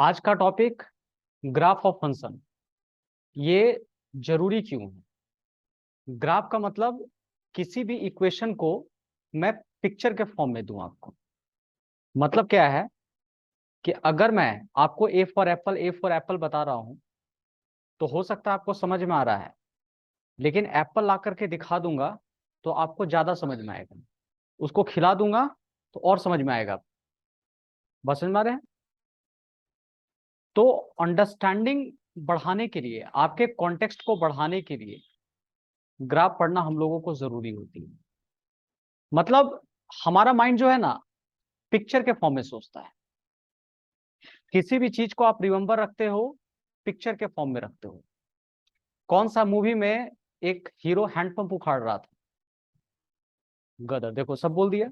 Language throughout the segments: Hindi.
आज का टॉपिक ग्राफ ऑफ फंक्शन। ये जरूरी क्यों है? ग्राफ का मतलब किसी भी इक्वेशन को मैं पिक्चर के फॉर्म में दूं आपको। मतलब क्या है कि अगर मैं आपको ए फॉर एप्पल बता रहा हूं तो हो सकता है आपको समझ में आ रहा है, लेकिन एप्पल ला करके दिखा दूंगा तो आपको ज्यादा समझ में आएगा। उसको खिला दूंगा तो और समझ में आएगा। बस समझ में आ रहे हैं? तो अंडरस्टैंडिंग बढ़ाने के लिए, आपके कॉन्टेक्स्ट को बढ़ाने के लिए ग्राफ पढ़ना हम लोगों को जरूरी होती है। मतलब हमारा माइंड जो है ना, पिक्चर के फॉर्म में सोचता है। किसी भी चीज को आप रिमेंबर रखते हो, पिक्चर के फॉर्म में रखते हो। कौन सा मूवी में एक हीरो हैंडपंप उखाड़ रहा था? गदर, देखो सब बोल दिया।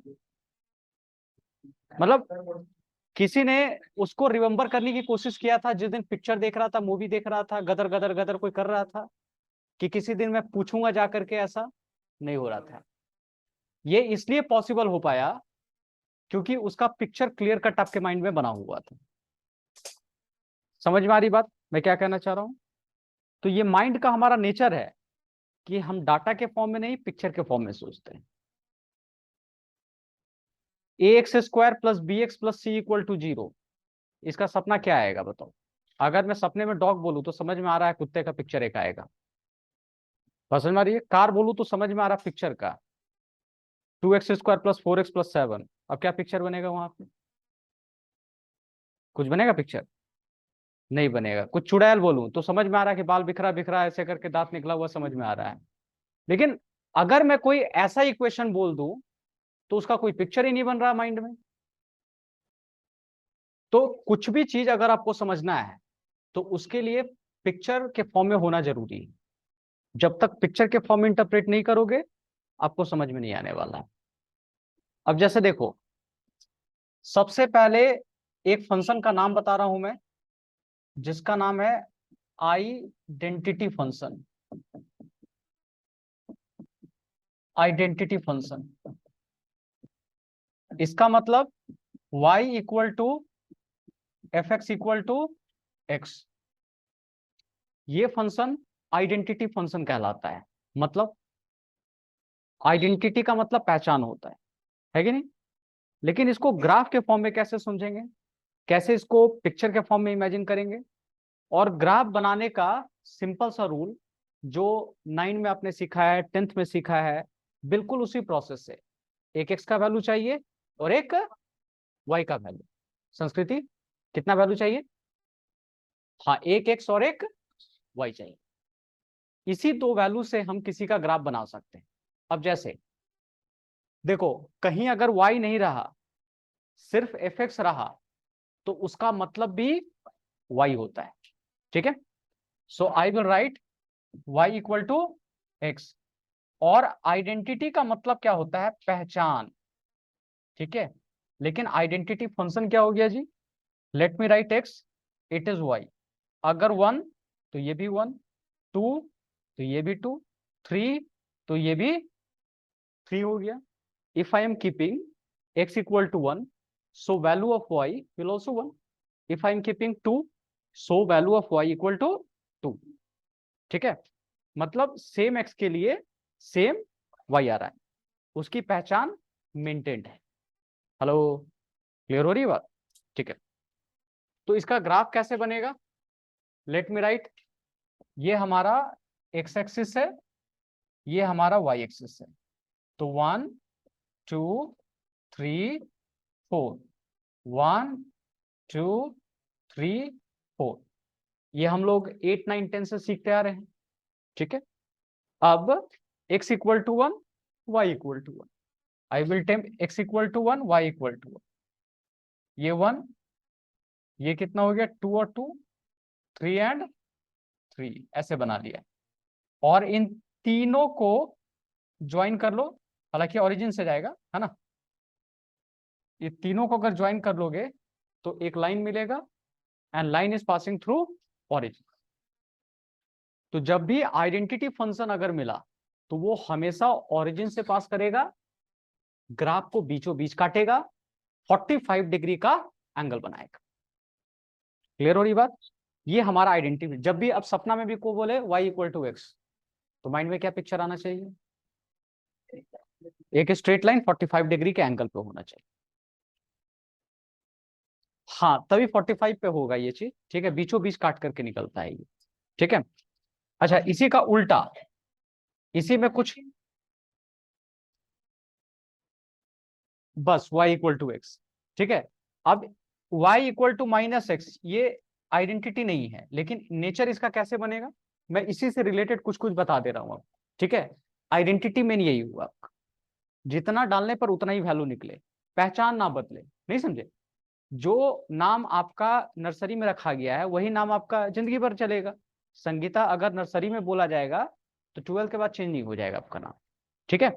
मतलब किसी ने उसको रिमेंबर करने की कोशिश किया था जिस दिन पिक्चर देख रहा था, मूवी देख रहा था, गदर गदर गदर कोई कर रहा था कि किसी दिन मैं पूछूंगा जाकर के? ऐसा नहीं हो रहा था। ये इसलिए पॉसिबल हो पाया क्योंकि उसका पिक्चर क्लियर कट आपके माइंड में बना हुआ था। समझ में आ रही बात मैं क्या कहना चाह रहा हूं? तो ये माइंड का हमारा नेचर है कि हम डाटा के फॉर्म में नहीं, पिक्चर के फॉर्म में सोचते हैं। A x square plus b x plus c equal to 0, इसका सपना क्या आएगा बताओ? अगर मैं सपने में डॉग बोलूं तो समझ में आ रहा है कुत्ते का पिक्चर एक आएगा। बस समझ में आ रही है? कार बोलूं तो समझ में आ रहा पिक्चर का 2x² प्लस 4x प्लस 7। अब क्या पिक्चर बनेगा वहां पे? कुछ बनेगा पिक्चर? नहीं बनेगा। कुछ चुड़ैल बोलूं तो समझ में आ रहा है कि बाल बिखरा बिखरा ऐसे करके दांत निकला हुआ समझ में आ रहा है। लेकिन अगर मैं कोई ऐसा इक्वेशन बोल दूं तो उसका कोई पिक्चर ही नहीं बन रहा माइंड में। तो कुछ भी चीज अगर आपको समझना है तो उसके लिए पिक्चर के फॉर्म में होना जरूरी है। जब तक पिक्चर के फॉर्म में इंटरप्रेट नहीं करोगे आपको समझ में नहीं आने वाला है। अब जैसे देखो, सबसे पहले एक फंक्शन का नाम बता रहा हूं मैं, जिसका नाम है आइडेंटिटी फंक्शन। आइडेंटिटी फंक्शन, इसका मतलब y equal to F X equal to X. ये फंक्शन आइडेंटिटी फंक्शन कहलाता है। मतलब आइडेंटिटी का मतलब पहचान होता है कि नहीं? लेकिन इसको ग्राफ के फॉर्म में कैसे समझेंगे, कैसे इसको पिक्चर के फॉर्म में इमेजिन करेंगे? और ग्राफ बनाने का सिंपल सा रूल जो 9 में आपने सीखा है, 10th में सीखा है, बिल्कुल उसी प्रोसेस से। एक एक्स का वैल्यू चाहिए और एक वाई का वैल्यू। संस्कृति, कितना वैल्यू चाहिए? हाँ, एक एक्स और एक वाई चाहिए। इसी दो वैल्यू से हम किसी का ग्राफ बना सकते हैं। अब जैसे देखो, कहीं अगर वाई नहीं रहा, सिर्फ एफ एक्स रहा, तो उसका मतलब भी वाई होता है। ठीक है? So I will write y equal to x. और आइडेंटिटी का मतलब क्या होता है? पहचान। ठीक है? लेकिन आइडेंटिटी फंक्शन क्या हो गया जी? Let me write x, it is y. अगर 1 तो ये भी 1, 2 तो ये भी 2, 3 तो ये भी 3 हो गया। If I am keeping x equal to 1, so value of y will also 1। If I am keeping 2, so value of y equal to 2। ठीक है? मतलब सेम x के लिए सेम y आ रहा है, उसकी पहचान मेंटेन्ड है। हेलो, क्लियर हो रही है बात? ठीक है, तो इसका ग्राफ कैसे बनेगा? लेट मी राइट, ये हमारा x एक्सिस है, ये हमारा y एक्सिस है। तो 1 2 3 4, 1 2 3 4, ये हम लोग 8 9 10 से सीखते आ रहे हैं। ठीक है? अब x equal to 1, y equal to 1। I will take x equal to 1, y equal to 1। ये 1, ये कितना हो गया? 2 और 2, 3 एंड 3, ऐसे बना लिया। और इन तीनों को ज्वाइन कर लो, हालांकि ओरिजिन से जाएगा, है ना? ये तीनों को अगर ज्वाइन कर लोगे तो एक लाइन मिलेगा, and line is passing through origin. तो जब भी आइडेंटिटी फंक्शन अगर मिला तो वो हमेशा ओरिजिन से पास करेगा, ग्राफ को बीचों बीच काटेगा, 45 डिग्री का एंगल बनाएगा। क्लियर हो रही बात? ये हमारा आइडेंटिटी। जब भी अब सपना में भी को बोले y इक्वल टू एक्स, तो माइंड में क्या पिक्चर आना चाहिए? एक स्ट्रेट लाइन 45 डिग्री के एंगल पे होना चाहिए। हाँ, तभी 45 पे होगा ये चीज, ठीक है, बीचों बीच काट करके निकलता है ये, ठीक है। अच्छा, इसी का उल्टा, इसी में कुछ, बस y इक्वल टू एक्स, ठीक है। अब y equal to minus X ये आइडेंटिटी नहीं है, लेकिन नेचर इसका कैसे बनेगा, मैं इसी से रिलेटेड कुछ कुछ बता दे रहा हूं, ठीक है। आइडेंटिटी में यही हुआ, जितना डालने पर उतना ही वैल्यू निकले, पहचान ना बदले, नहीं समझे? जो नाम आपका नर्सरी में रखा गया है वही नाम आपका जिंदगी भर चलेगा। संगीता अगर नर्सरी में बोला जाएगा तो 12 के बाद चेंज नहीं हो जाएगा आपका नाम, ठीक है।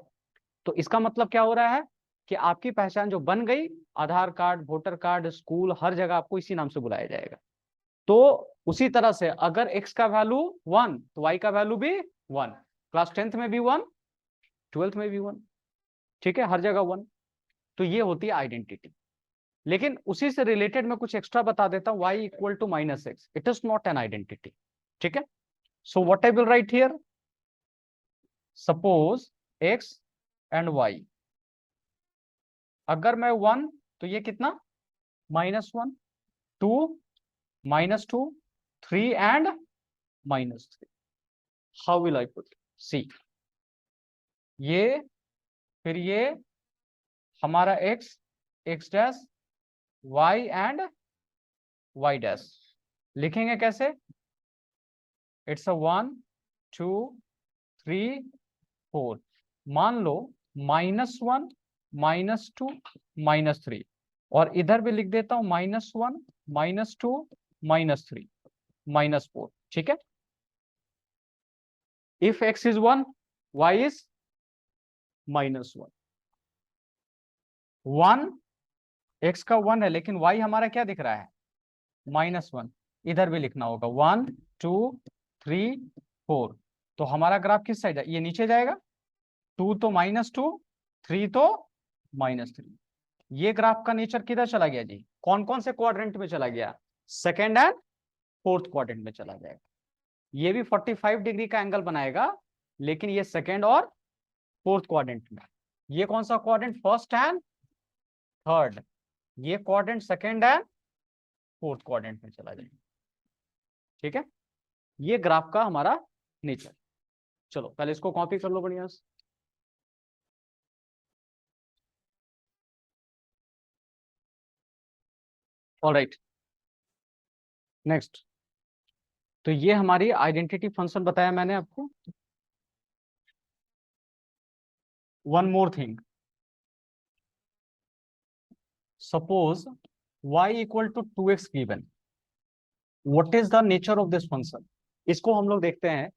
तो इसका मतलब क्या हो रहा है कि आपकी पहचान जो बन गई, आधार कार्ड, वोटर कार्ड, स्कूल, हर जगह आपको इसी नाम से बुलाया जाएगा। तो उसी तरह से अगर x का वैल्यू 1 तो y का वैल्यू भी 1, क्लास 10th में भी 1, 12th में भी 1, ठीक है, हर जगह 1। तो ये होती है आइडेंटिटी। लेकिन उसी से रिलेटेड मैं कुछ एक्स्ट्रा बता देता हूं, y equal to minus X, it is not an identity, ठीक है। So what I will write here, suppose x and y, अगर मैं 1 तो ये कितना, -1, 2, -2, 3 and -3। How will I put, see, ये, फिर ये हमारा x dash, y and y dash, लिखेंगे कैसे, इट्स अ 1, 2, 3, 4। मान लो -1, -2, -3, और इधर भी लिख देता हूं -1, -2, -3, -4, ठीक है। If x is 1, y is -1, 1, x का 1 है लेकिन y हमारा क्या दिख रहा है, -1, इधर भी लिखना होगा 1, 2, 3, 4। तो हमारा ग्राफ किस साइड है, ये नीचे जाएगा, 2 तो -2, 3 तो -3। ये ग्राफ का नेचर किधर चला गया जी, कौन कौन से क्वाड्रेंट में चला गया, सेकेंड एंड फोर्थ क्वाड्रेंट में चला जाएगा। ये भी 45 डिग्री का एंगल बनाएगा, लेकिन ये सेकेंड और फोर्थ क्वाड्रेंट में। ये कौन सा क्वाड्रेंट, फर्स्ट एंड थर्ड, ये quadrant second and fourth quadrant में चला जाएगा, ठीक है। ये ग्राफ का हमारा नेचर। चलो पहले इसको कॉपी कर लो बढ़िया से। Alright, next. तो ये हमारी आइडेंटिटी फंक्शन बताया मैंने आपको। One more thing, suppose y equal to 2x given, what is the nature of this function. इसको हम लोग देखते हैं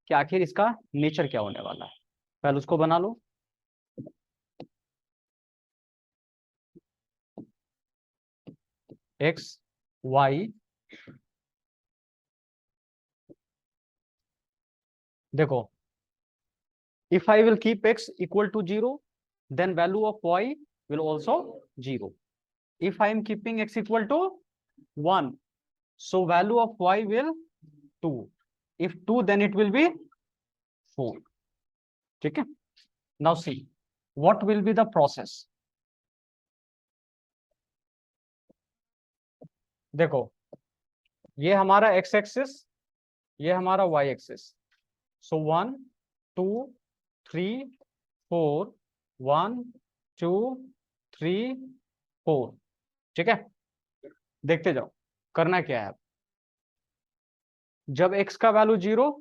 कि आखिर इसका नेचर क्या होने वाला है। पहले उसको बना लो, x y, देखो, if I will keep x equal to 0, then value of y will also 0. If I am keeping x equal to 1, so value of y will 2. If 2, then it will be 4. ठीक है। Now see, what will be the process? देखो, ये हमारा x एक्सिस, ये हमारा y एक्सिस। सो 1, 2, 3, 4, 1, 2, 3, 4, ठीक है। देखते जाओ, करना क्या है, जब x का वैल्यू 0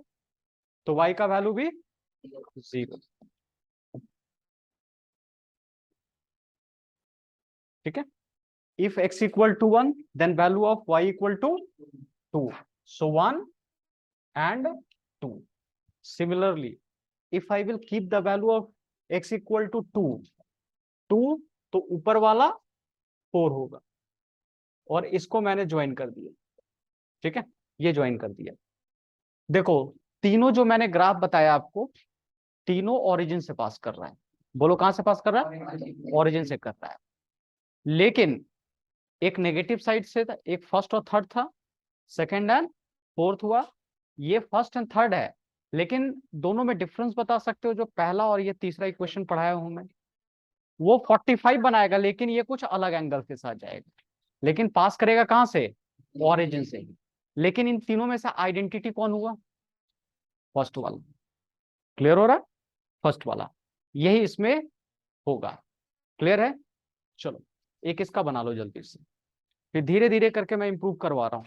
तो y का वैल्यू भी 0, ठीक है। If x equal to 1, then value of y equal to 2, so 1 and 2. Similarly, if I will keep the value of x equal to 2 तो ऊपर वाला 4 होगा, और इसको मैंने ज्वाइन कर दिया, ठीक है, ये ज्वाइन कर दिया। देखो, तीनों जो मैंने ग्राफ बताया आपको, तीनों ओरिजिन से पास कर रहा है। बोलो कहां से पास कर रहा है, ओरिजिन से कर रहा है। लेकिन एक नेगेटिव साइड से था, एक फर्स्ट और थर्ड था, सेकेंड एंड फोर्थ हुआ, ये फर्स्ट एंड थर्ड है, लेकिन दोनों में डिफरेंस बता सकते हो? जो पहला और ये तीसरा इक्वेशन पढ़ाया हूं मैं, वो 45 बनाएगा, लेकिन ये कुछ अलग एंगल के साथ जाएगा, लेकिन पास करेगा कहां से? ओरिजिन से ही। लेकिन इन तीनों में से आइडेंटिटी कौन हुआ? फर्स्ट वाला। क्लियर हो रहा है? फर्स्ट वाला यही इसमें होगा। क्लियर है? चलो एक इसका बना लो जल्दी से, फिर धीरे धीरे करके मैं इंप्रूव करवा रहा हूँ।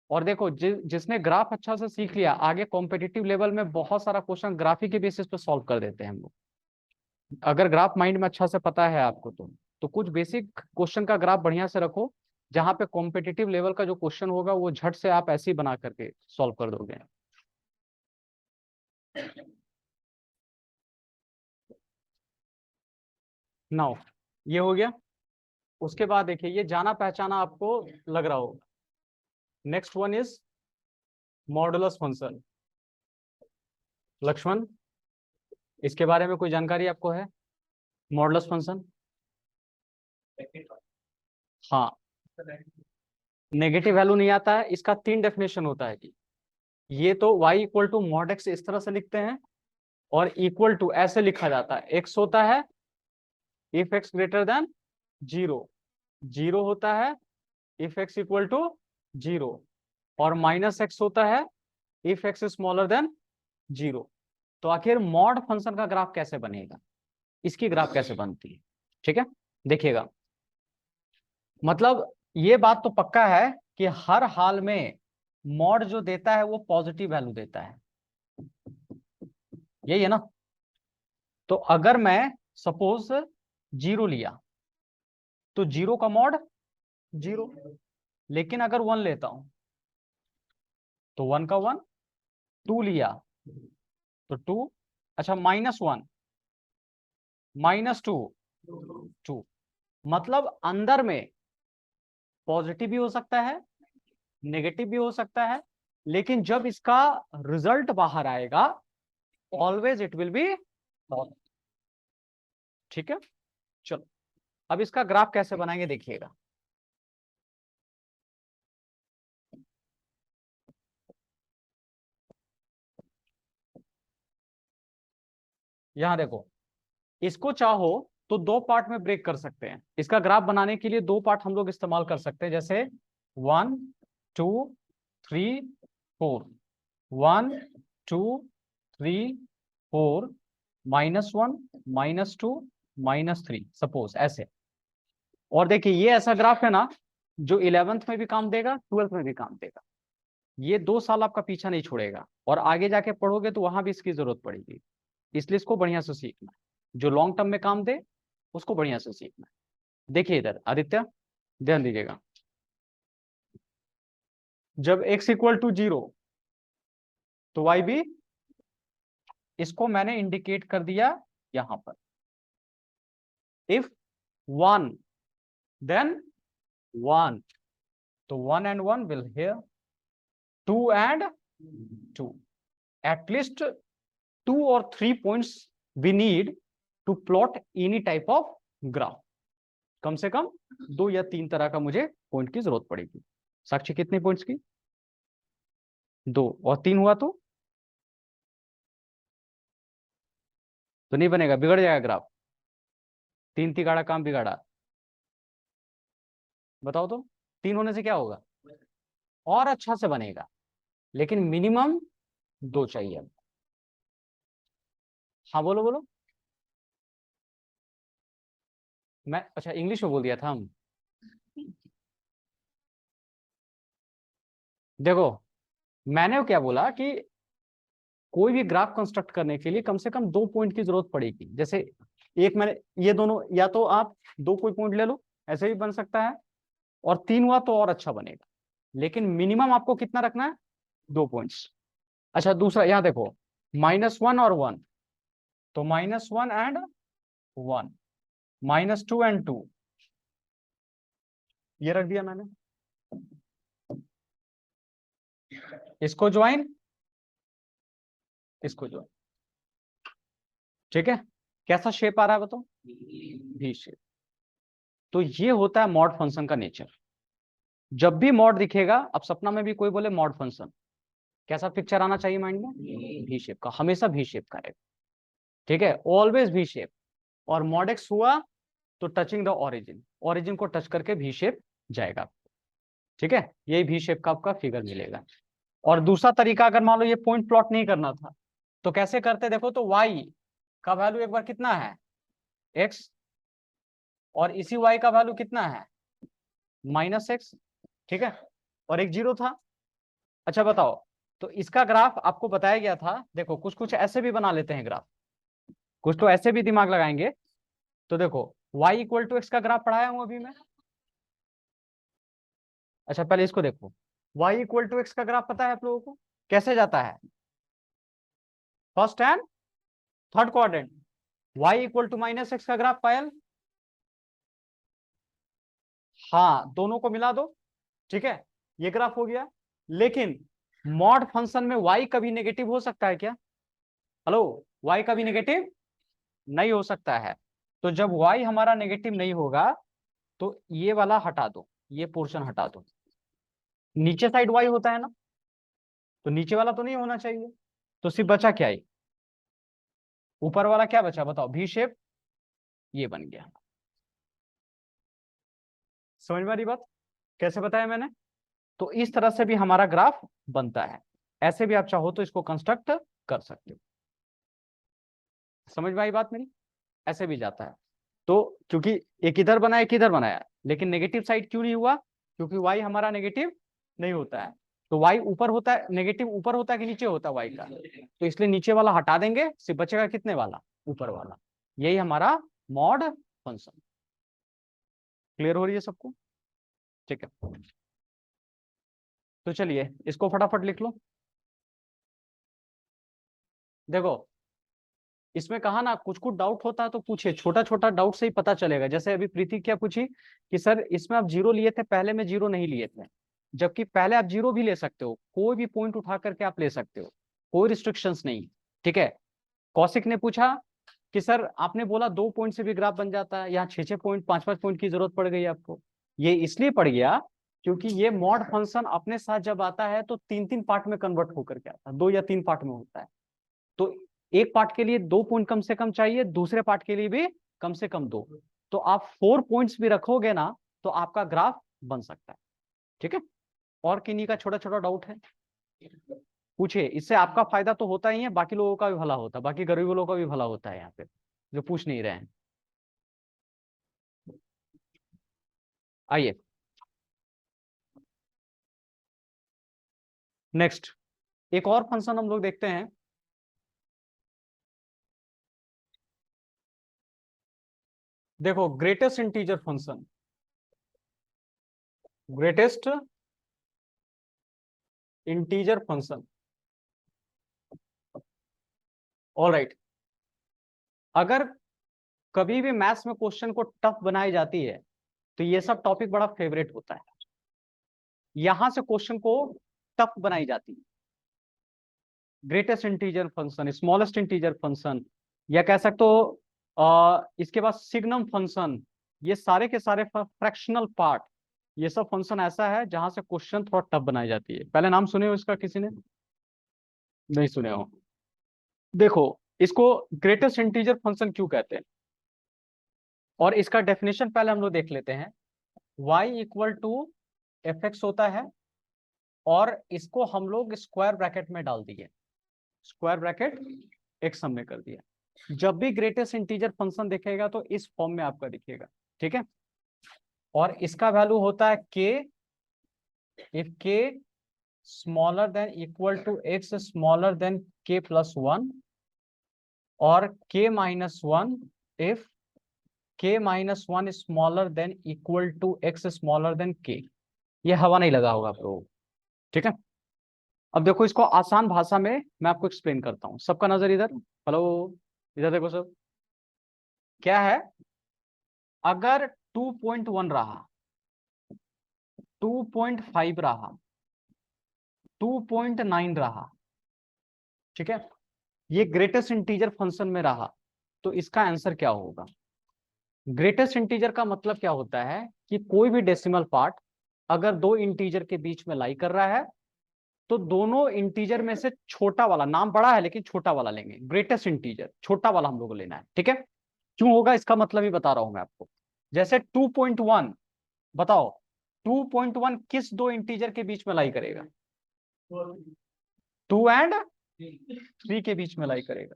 और देखो जिसने ग्राफ अच्छा से सीख लिया, आगे कॉम्पिटिटिव लेवल में बहुत सारा क्वेश्चन ग्राफिक के बेसिस पे सॉल्व कर देते हैं हम लोग। अगर ग्राफ माइंड में अच्छा से पता है आपको तो कुछ बेसिक क्वेश्चन का ग्राफ बढ़िया से रखो, जहां पे कॉम्पिटिटिव लेवल का जो क्वेश्चन होगा वो झट से आप ऐसे ही बना करके सॉल्व कर दोगे। नाउ ये हो गया। उसके बाद देखिए, ये जाना पहचाना आपको लग रहा होगा। Next one is modulus function. Lakshman, इसके बारे में कोई जानकारी आपको है? मॉडुलस फंक्शन, हाँ, नेगेटिव वैल्यू नहीं आता है। इसका 3 डेफिनेशन होता है कि ये तो y equal to mod X इस तरह से लिखते हैं, और इक्वल टू ऐसे लिखा जाता है। x होता है इफ x ग्रेटर देन 0, 0 होता है इफ x इक्वल टू 0, और माइनस एक्स होता है इफ x स्मॉलर देन 0। तो आखिर मॉड फंक्शन का ग्राफ कैसे बनेगा, इसकी ग्राफ कैसे बनती है? ठीक है, देखिएगा। मतलब ये बात तो पक्का है कि हर हाल में मॉड जो देता है वो पॉजिटिव वैल्यू देता है, यही है ना? तो अगर मैं सपोज 0 लिया तो 0 का मॉड 0, लेकिन अगर 1 लेता हूं तो 1 का 1, 2 लिया तो 2, अच्छा -1 -2 2। मतलब अंदर में पॉजिटिव भी हो सकता है, नेगेटिव भी हो सकता है, लेकिन जब इसका रिजल्ट बाहर आएगा always it will be positive. ठीक है, चलो अब इसका ग्राफ कैसे बनाएंगे देखिएगा। यहां देखो, इसको चाहो तो 2 पार्ट में ब्रेक कर सकते हैं। इसका ग्राफ बनाने के लिए 2 पार्ट हम लोग इस्तेमाल कर सकते हैं, जैसे 1 2 3 4, 1 2 3 4, -1 -2 -3, सपोज ऐसे। और देखिए ये ऐसा ग्राफ है ना जो 11th में भी काम देगा, 12th में भी काम देगा। ये 2 साल आपका पीछा नहीं छोड़ेगा, और आगे जाके पढ़ोगे तो वहां भी इसकी जरूरत पड़ेगी। इसलिए इसको बढ़िया से सीखना है, जो लॉन्ग टर्म में काम दे उसको बढ़िया से सीखना है। देखिए इधर आदित्य, ध्यान दीजिएगा। जब x इक्वल टू 0 तो y भी, इसको मैंने इंडिकेट कर दिया यहां पर। इफ 1 देन 1, तो 1 and 1 will here, 2 and 2, at least 2 or 3 points we need to plot any type of graph। कम से कम 2 या 3 तरह का मुझे पॉइंट की जरूरत पड़ेगी। साक्षी कितने पॉइंट्स की? 2 और 3 हुआ तो नहीं बनेगा, बिगड़ जाएगा ग्राफ। 3 तिगाड़ा काम बिगाड़ा। बताओ तो 3 होने से क्या होगा? और अच्छा से बनेगा, लेकिन मिनिमम 2 चाहिए। हाँ बोलो बोलो। मैं अच्छा इंग्लिश में बोल दिया था हम। देखो मैंने क्या बोला कि कोई भी ग्राफ कंस्ट्रक्ट करने के लिए कम से कम 2 पॉइंट की जरूरत पड़ेगी। जैसे एक मैंने ये दोनों, या तो आप 2 कोई पॉइंट ले लो, ऐसे भी बन सकता है, और 3 हुआ तो और अच्छा बनेगा, लेकिन मिनिमम आपको कितना रखना है? 2 पॉइंट्स। अच्छा दूसरा यहाँ देखो, -1 और 1, तो -1 एंड 1, -2 एंड 2, ये रख दिया मैंने। इसको ज्वाइन, इसको ज्वाइन। ठीक है, कैसा शेप आ रहा है बताओ? भी शेप। तो ये होता है मॉड फंक्शन का नेचर। जब भी मॉड दिखेगा, अब सपना में भी कोई बोले मॉड फंक्शन, कैसा पिक्चर आना चाहिए माइंड में? भी शेप का, हमेशा भी शेप का रहेगा, ठीक है, ऑलवेज भी शेप। और मॉड एक्स हुआ तो टचिंग द ओरिजिन, ओरिजिन को टच करके भी शेप जाएगा, ठीक है, यही भी शेप का आपका फिगर मिलेगा। और दूसरा तरीका, अगर मान लो ये पॉइंट प्लॉट नहीं करना था तो कैसे करते, देखो तो y का वैल्यू एक बार कितना है x, और इसी y का वैल्यू कितना है -x, ठीक है, और एक 0 था। अच्छा बताओ, तो इसका ग्राफ आपको बताया गया था, देखो कुछ कुछ ऐसे भी बना लेते हैं ग्राफ, कुछ तो ऐसे भी दिमाग लगाएंगे। तो देखो y इक्वल टू एक्स का ग्राफ पढ़ाया हूं अभी मैं। अच्छा पहले इसको देखो, y इक्वल टू एक्स का ग्राफ पता है आप लोगों को कैसे जाता है? First and third quadrant. y equal to -x का ग्राफ पायल, हाँ दोनों को मिला दो, ठीक है, ये ग्राफ हो गया। लेकिन मॉड फंक्शन में y कभी नेगेटिव हो सकता है क्या? हेलो, y कभी नेगेटिव नहीं हो सकता है। तो जब y हमारा नेगेटिव नहीं होगा तो ये वाला हटा दो, ये पोर्शन हटा दो, नीचे साइड y होता है ना, तो नीचे वाला तो नहीं होना चाहिए, तो सिर्फ बचा क्या ही, ऊपर वाला क्या बचा बताओ, भी शेप, ये बन गया। समझ में आ रही बात कैसे बताया मैंने? तो इस तरह से भी हमारा ग्राफ बनता है, ऐसे भी आप चाहो तो इसको कंस्ट्रक्ट कर सकते हो। समझ में आई बात मेरी? ऐसे भी जाता है। तो क्योंकि एक इधर बनाया एक इधर बनाया, लेकिन नेगेटिव साइड क्यों नहीं हुआ? क्योंकि y हमारा नेगेटिव नहीं होता है। तो y ऊपर होता है, नेगेटिव ऊपर होता है कि नीचे होता है y का, तो इसलिए नीचे वाला हटा देंगे, सिर्फ बचेगा कितने वाला, ऊपर वाला। यही हमारा मॉड फंक्शन। क्लियर हो रही है सबको? ठीक है, तो चलिए इसको फटाफट लिख लो। देखो इसमें कहा ना, कुछ कुछ डाउट होता है तो पूछे, छोटा छोटा डाउट से ही पता चलेगा। जैसे अभी प्रीति क्या पूछी कि सर इसमें आप 0 लिए थे, पहले में 0 नहीं लिए थे, जबकि पहले आप 0 भी ले सकते हो, कोई भी पॉइंट उठा करके आप ले सकते हो, कोई रिस्ट्रिक्शंस नहीं, ठीक है। कौशिक ने पूछा कि सर आपने बोला 2 पॉइंट से भी ग्राफ बन जाता है, यहाँ 6 पॉइंट 5 पॉइंट की जरूरत पड़ गई आपको। ये इसलिए पड़ गया क्योंकि ये मॉड फंक्शन अपने साथ जब आता है तो 3 3 पार्ट में कन्वर्ट होकर के आता है, 2 या 3 पार्ट में होता है। तो एक पार्ट के लिए 2 पॉइंट कम से कम चाहिए, दूसरे पार्ट के लिए भी कम से कम 2। तो आप 4 पॉइंट्स भी रखोगे ना तो आपका ग्राफ बन सकता है, ठीक है। और किन्हीं का छोटा छोटा डाउट है पूछिए, इससे आपका फायदा तो होता ही है, बाकी लोगों का भी भला होता है, बाकी गरीब लोगों का भी भला होता है यहाँ पे जो पूछ नहीं रहे हैं। आइए नेक्स्ट, एक और फंक्शन हम लोग देखते हैं। देखो greatest integer function, greatest integer function, alright. अगर कभी भी मैथ्स में क्वेश्चन को टफ बनाई जाती है तो ये सब टॉपिक बड़ा फेवरेट होता है, यहां से क्वेश्चन को टफ बनाई जाती है। Greatest integer function, smallest integer function, या कह सकते हो इसके बाद सिग्नम फंक्शन, ये सारे के सारे फ्रैक्शनल पार्ट, ये सब फंक्शन ऐसा है जहां से क्वेश्चन थोड़ा टफ बनाई जाती है। पहले नाम सुने हो इसका किसी ने? नहीं सुने हो? देखो इसको ग्रेटेस्ट इंटीजर फंक्शन क्यों कहते हैं, और इसका डेफिनेशन पहले हम लोग देख लेते हैं। y equal to F X होता है, और इसको हम लोग स्क्वायर ब्रैकेट में डाल दिए, स्क्वायर ब्रैकेट एक्स हमने कर दिया। जब भी ग्रेटेस्ट इंटीजर फंक्शन दिखेगा तो इस फॉर्म में आपका दिखेगा, ठीक है। और इसका वैल्यू होता है k, if k smaller than equal to x smaller than k plus 1, और k minus 1 if k minus 1 smaller than equal to x smaller than k। ये हवा नहीं लगा होगा आप लोगों को, ठीक है। अब देखो इसको आसान भाषा में मैं आपको एक्सप्लेन करता हूँ। सबका नजर इधर, हेलो, इधर देखो सब, क्या है, अगर 2.1 रहा, 2.5 रहा, 2.9 रहा, ठीक है, ये ग्रेटेस्ट इंटीजर फंक्शन में रहा, तो इसका आंसर क्या होगा? ग्रेटेस्ट इंटीजर का मतलब क्या होता है कि कोई भी डेसिमल पार्ट अगर दो इंटीजर के बीच में लाई कर रहा है तो दोनों इंटीजर में से छोटा वाला, नाम बड़ा है लेकिन छोटा वाला लेंगे, ग्रेटेस्ट इंटीजर छोटा वाला हम लोग को लेना है, ठीक है। क्यों होगा इसका मतलब ही बता रहा हूं मैं आपको। जैसे 2.1, बताओ 2.1 किस दो इंटीजर के बीच में लाई करेगा? 2 एंड 3 के बीच में लाई करेगा।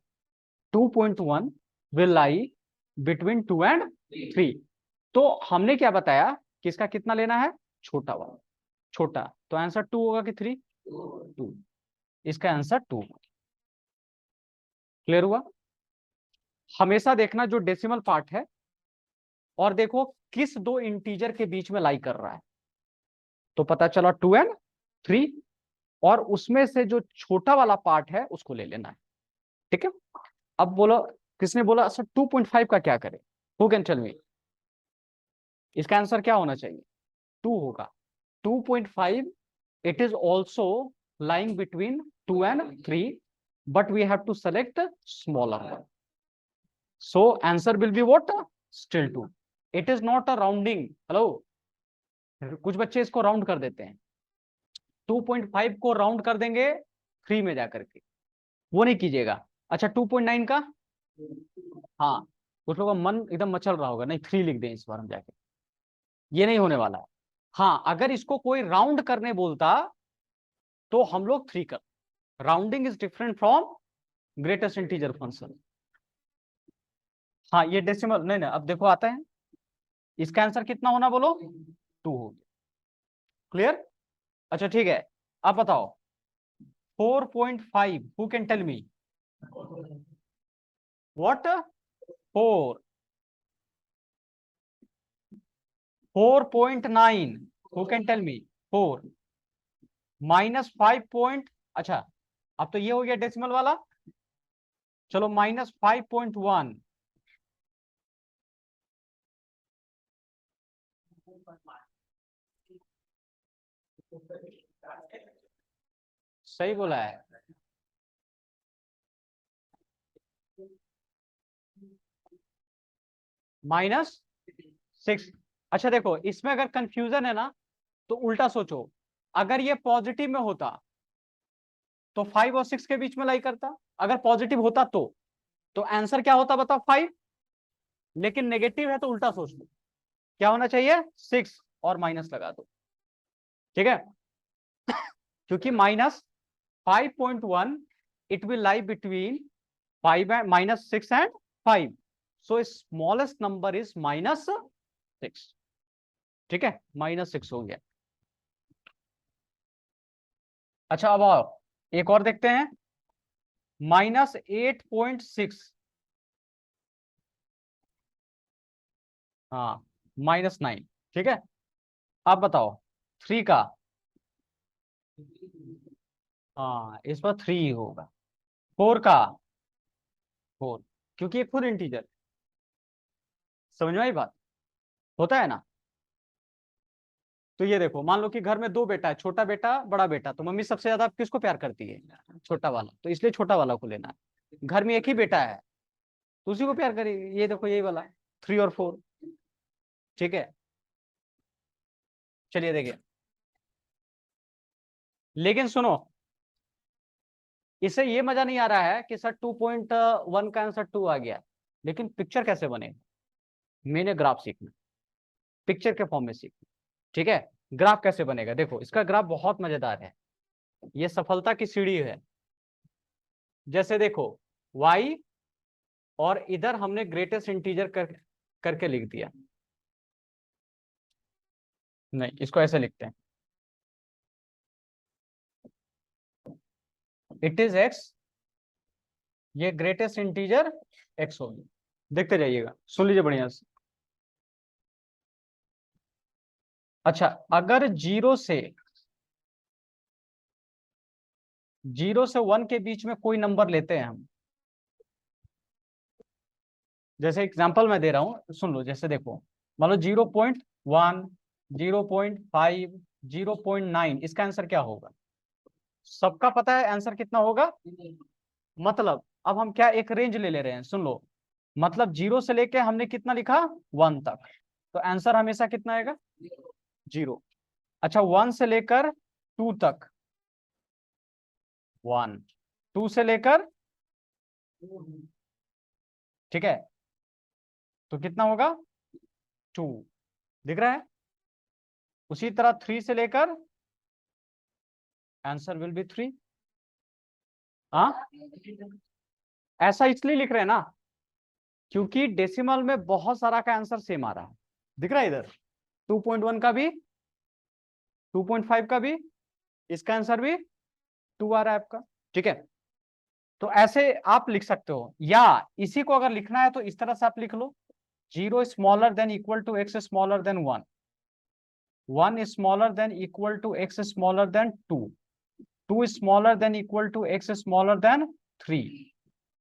2.1 विल लाई बिटवीन 2 एंड 3। तो हमने क्या बताया कि इसका कितना लेना है? छोटा वाला, छोटा। तो आंसर 2 होगा कि 3? 2। इसका आंसर 2। क्लियर हुआ? हमेशा देखना जो डेसिमल पार्ट है और देखो किस दो इंटीजर के बीच में लाई कर रहा है। तो पता चला 2 एंड 3, और उसमें से जो छोटा वाला पार्ट है उसको ले लेना है, ठीक है। अब बोलो, किसने बोला सर 2.5 का क्या करें? Who can tell me? इसका आंसर क्या होना चाहिए? 2 होगा। 2.5 it is also lying between 2 and 3, but we have to select smaller one. So answer will be what? Still 2. It is not a rounding. Hello, कुछ बच्चे इसको राउंड कर देते हैं, 2.5 को राउंड कर देंगे 3 में जाकर के, वो नहीं कीजिएगा। अच्छा 2.9 का, हाँ कुछ लोगों का मन एकदम मचल रहा होगा, नहीं 3 लिख दें इस बार हम जाके, ये नहीं होने वाला है। हाँ अगर इसको कोई राउंड करने बोलता तो हम लोग 3 कर। Rounding is different from greatest integer function. हाँ ये डेसिमल नहीं नहीं, अब देखो आता है, इसका आंसर कितना होना बोलो? 2 हो गया। क्लियर? अच्छा ठीक है, अब बताओ 4.5, who can tell me what? 4। 4.9, who can tell me? 4 minus 5 point, अच्छा अब तो ये हो गया डेसिमल वाला, चलो माइनस 5.1। सही बोला है। -6। अच्छा देखो इसमें अगर कंफ्यूजन है ना तो उल्टा सोचो, अगर ये पॉजिटिव में होता तो 5 और 6 के बीच में लाई करता, अगर पॉजिटिव होता तो आंसर क्या होता बताओ? 5। लेकिन नेगेटिव है तो उल्टा सोच लो, क्या होना चाहिए? 6 और माइनस लगा दो, ठीक है। क्योंकि -5.1 it will lie between 5 and -6 and 5, so smallest number is -6, ठीक है, -6 हो गया। अच्छा अब आओ एक और देखते हैं, -8.6, हाँ -9, ठीक है। अब बताओ 3 का, हाँ इस पर 3 होगा। 4 का 4, क्योंकि ये खुद इंटीजर, समझ में आई बात? होता है ना। तो ये देखो मान लो कि घर में दो बेटा है, छोटा बेटा बड़ा बेटा, तो मम्मी सबसे ज्यादा किसको प्यार करती है? छोटा वाला, तो इसलिए छोटा वाला को लेना है। घर में एक ही बेटा है तो उसी को प्यार करेगी, ये देखो यही वाला 3 और 4, ठीक है। चलिए देखिए, लेकिन सुनो इसे ये मजा नहीं आ रहा है कि सर 2.1 का आंसर 2 आ गया, लेकिन पिक्चर कैसे बनेगा? मैंने ग्राफ सीखना, पिक्चर के फॉर्म में सीखना, ठीक है। ग्राफ कैसे बनेगा? देखो इसका ग्राफ बहुत मजेदार है, ये सफलता की सीढ़ी है। जैसे देखो y, और इधर हमने ग्रेटेस्ट इंटीजर करके लिख दिया, नहीं इसको ऐसे लिखते हैं, इट इज x, ये ग्रेटेस्ट इंटीजर x होगी। देखते जाइएगा, सुन लीजिए बढ़िया से। अच्छा अगर 0 से 1 के बीच में कोई नंबर लेते हैं हम, जैसे एग्जांपल मैं दे रहा हूं सुन लो, जैसे देखो मान लो 0.1, 0.5, 0.9, इसका आंसर क्या होगा? सबका पता है आंसर कितना होगा? मतलब अब हम क्या एक रेंज ले रहे हैं, सुन लो, मतलब 0 से लेके हमने कितना लिखा? 1 तक, तो आंसर हमेशा कितना आएगा? 0। अच्छा 1 से लेकर 2 तक, 1, 2 से लेकर, ठीक है, तो कितना होगा 2, दिख रहा है। उसी तरह 3 से लेकर, आंसर विल बी 3। हाँ, ऐसा इसलिए लिख रहे हैं ना क्योंकि डेसिमल में बहुत सारा का आंसर सेम आ रहा है, दिख रहा है इधर 2.1 का भी, 2.5 का भी, इसका आंसर भी 2 आ रहा है आपका, ठीक है। तो ऐसे आप लिख सकते हो, या इसी को अगर लिखना है तो इस तरह से आप लिख लो, 0 smaller than equal to X smaller than 1, 1 smaller than equal to X smaller than 2, 2 smaller than equal to X smaller than 3,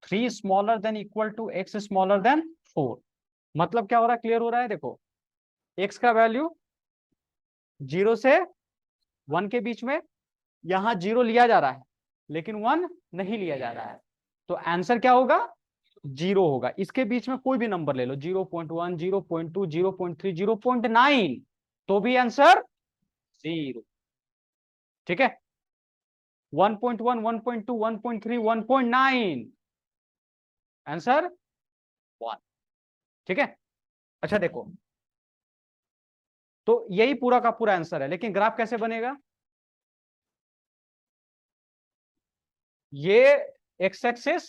3 smaller than equal to X smaller than 4। मतलब क्या हो रहा है, क्लियर हो रहा है। देखो एक्स का वैल्यू 0 से 1 के बीच में, यहां 0 लिया जा रहा है लेकिन 1 नहीं लिया जा रहा है, तो आंसर क्या होगा 0 होगा। इसके बीच में कोई भी नंबर ले लो, 0.1, 0.2, 0.3, 0.9, तो भी आंसर 0, ठीक है। 1.1, 1.2, 1.3, 1.9, आंसर 1, ठीक है। अच्छा देखो, तो यही पूरा का पूरा आंसर है, लेकिन ग्राफ कैसे बनेगा, ये एक्स एक्सिस,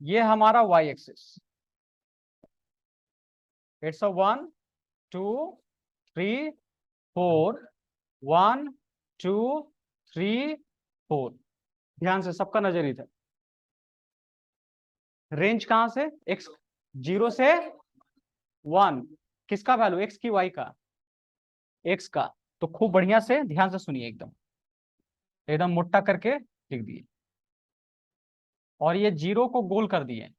ये हमारा वाई एक्सिस, इट्स अ 1 2 3 4, 1 2 3 4। ध्यान से, सबका नजर इधर, रेंज कहां से, एक्स 0 से 1, किसका वैल्यू, एक्स की वाई का, एक्स का। तो खूब बढ़िया से ध्यान से सुनिए, एकदम एकदम मोटा करके लिख दिए, और ये 0 को गोल कर दिए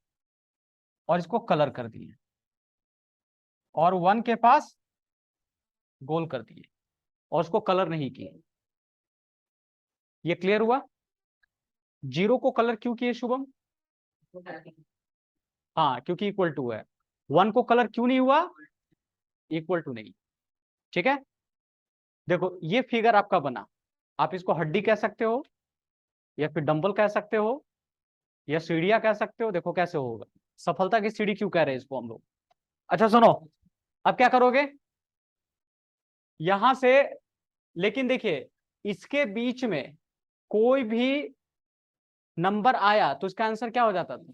और इसको कलर कर दिए, और 1 के पास गोल कर दिए और उसको कलर नहीं किए। ये क्लियर हुआ। 0 को कलर क्यों किए शुभम, हाँ क्योंकि इक्वल टू है। 1 को कलर क्यों नहीं हुआ, इक्वल टू नहीं, ठीक है। देखो ये फिगर आपका बना, आप इसको हड्डी कह सकते हो या फिर डंबल कह सकते हो या सीढ़ियां कह सकते हो। देखो कैसे होगा, सफलता की सीढ़ी क्यों कह रहे हैं इसको हम लोग। अच्छा सुनो, अब क्या करोगे यहां से, लेकिन देखिए इसके बीच में कोई भी नंबर आया तो इसका आंसर क्या हो जाता था,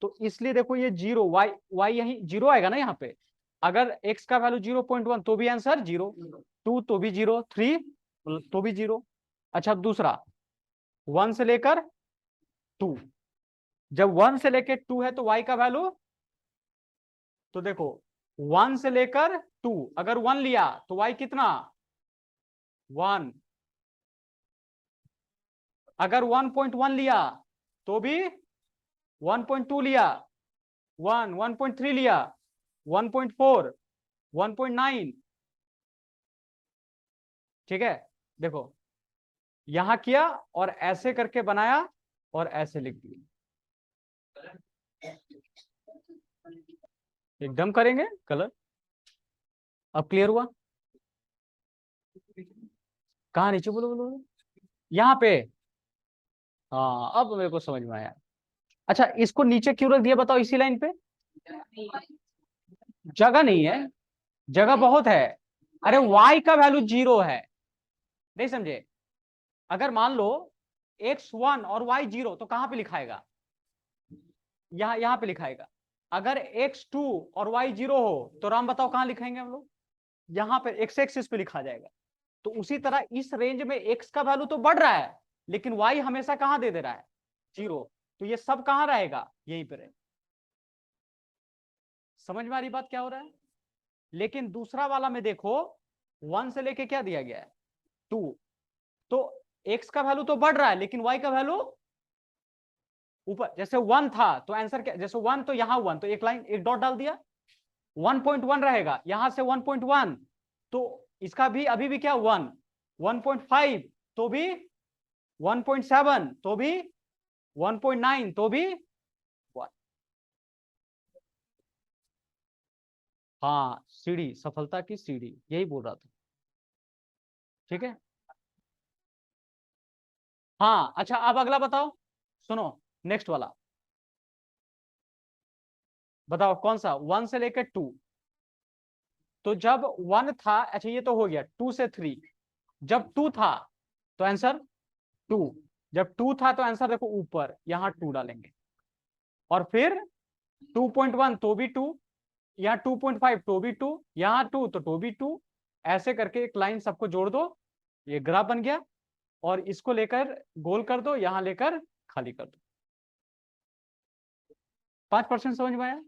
तो इसलिए देखो ये 0, वाई वाई यही 0 आएगा ना यहाँ पे। अगर x का वैल्यू 0.1 तो भी आंसर 0, 2 तो भी 0, 3 तो भी 0। अच्छा दूसरा 1 से लेकर 2, जब 1 से लेकर 2 है तो y का वैल्यू, तो देखो 1 से लेकर 2, अगर 1 लिया तो y कितना 1, अगर 1.1 लिया तो भी 1.2 लिया 1, 1.3 लिया 1.4, 1.9, ठीक है। देखो यहां किया और ऐसे करके बनाया और ऐसे लिख दिया, एकदम करेंगे कलर। अब क्लियर हुआ, कहा नीचे, बोलो बोलो बोलो। यहाँ पे, हाँ अब मेरे को समझ में आया। अच्छा इसको नीचे क्यों रख दिया बताओ, इसी लाइन पे, जगह नहीं है, जगह बहुत है। अरे y का वैल्यू 0 है, नहीं समझे। अगर मान लो x1 और y 0, तो कहां पे लिखाएगा, यहाँ पे लिखाएगा। अगर x2 और y 0 हो तो राम बताओ कहां लिखाएंगे हम लोग, यहाँ पे x एक्सिस पे लिखा जाएगा। तो उसी तरह इस रेंज में x का वैल्यू तो बढ़ रहा है लेकिन y हमेशा कहां दे रहा है 0, तो ये सब कहां रहेगा, यहीं पे रहेगा। समझ में आ रही बात क्या हो रहा है। लेकिन दूसरा वाला में देखो 1 से लेके क्या दिया गया है 2, तो x का वैल्यू तो बढ़ रहा है लेकिन y का वैल्यू ऊपर, जैसे 1 था तो आंसर क्या, जैसे 1 तो यहां 1 तो एक लाइन एक डॉट डाल दिया, 1.1 रहेगा यहां से 1.1, तो इसका भी अभी भी क्या 1, 1.5 तो भी 1.7 तो भी 1.9 तो भी 1। हाँ सीढ़ी, सफलता की सीढ़ी, यही बोल रहा था। ठीक है। हाँ अच्छा, अब अगला बताओ, सुनो, नेक्स्ट वाला बताओ कौन सा, 1 से लेकर 2। तो जब 1 था, अच्छा ये तो हो गया, 2 से 3, जब 2 था तो आंसर 2, जब 2 था तो आंसर देखो ऊपर, यहां 2 डालेंगे, और फिर 2.1 तो भी 2, यहाँ 2.5 तो भी 2, यहाँ 2 तो भी 2, ऐसे करके एक लाइन सबको जोड़ दो, ये ग्राफ बन गया। और इसको लेकर गोल कर दो, यहां लेकर खाली कर दो। 5% समझ में आया?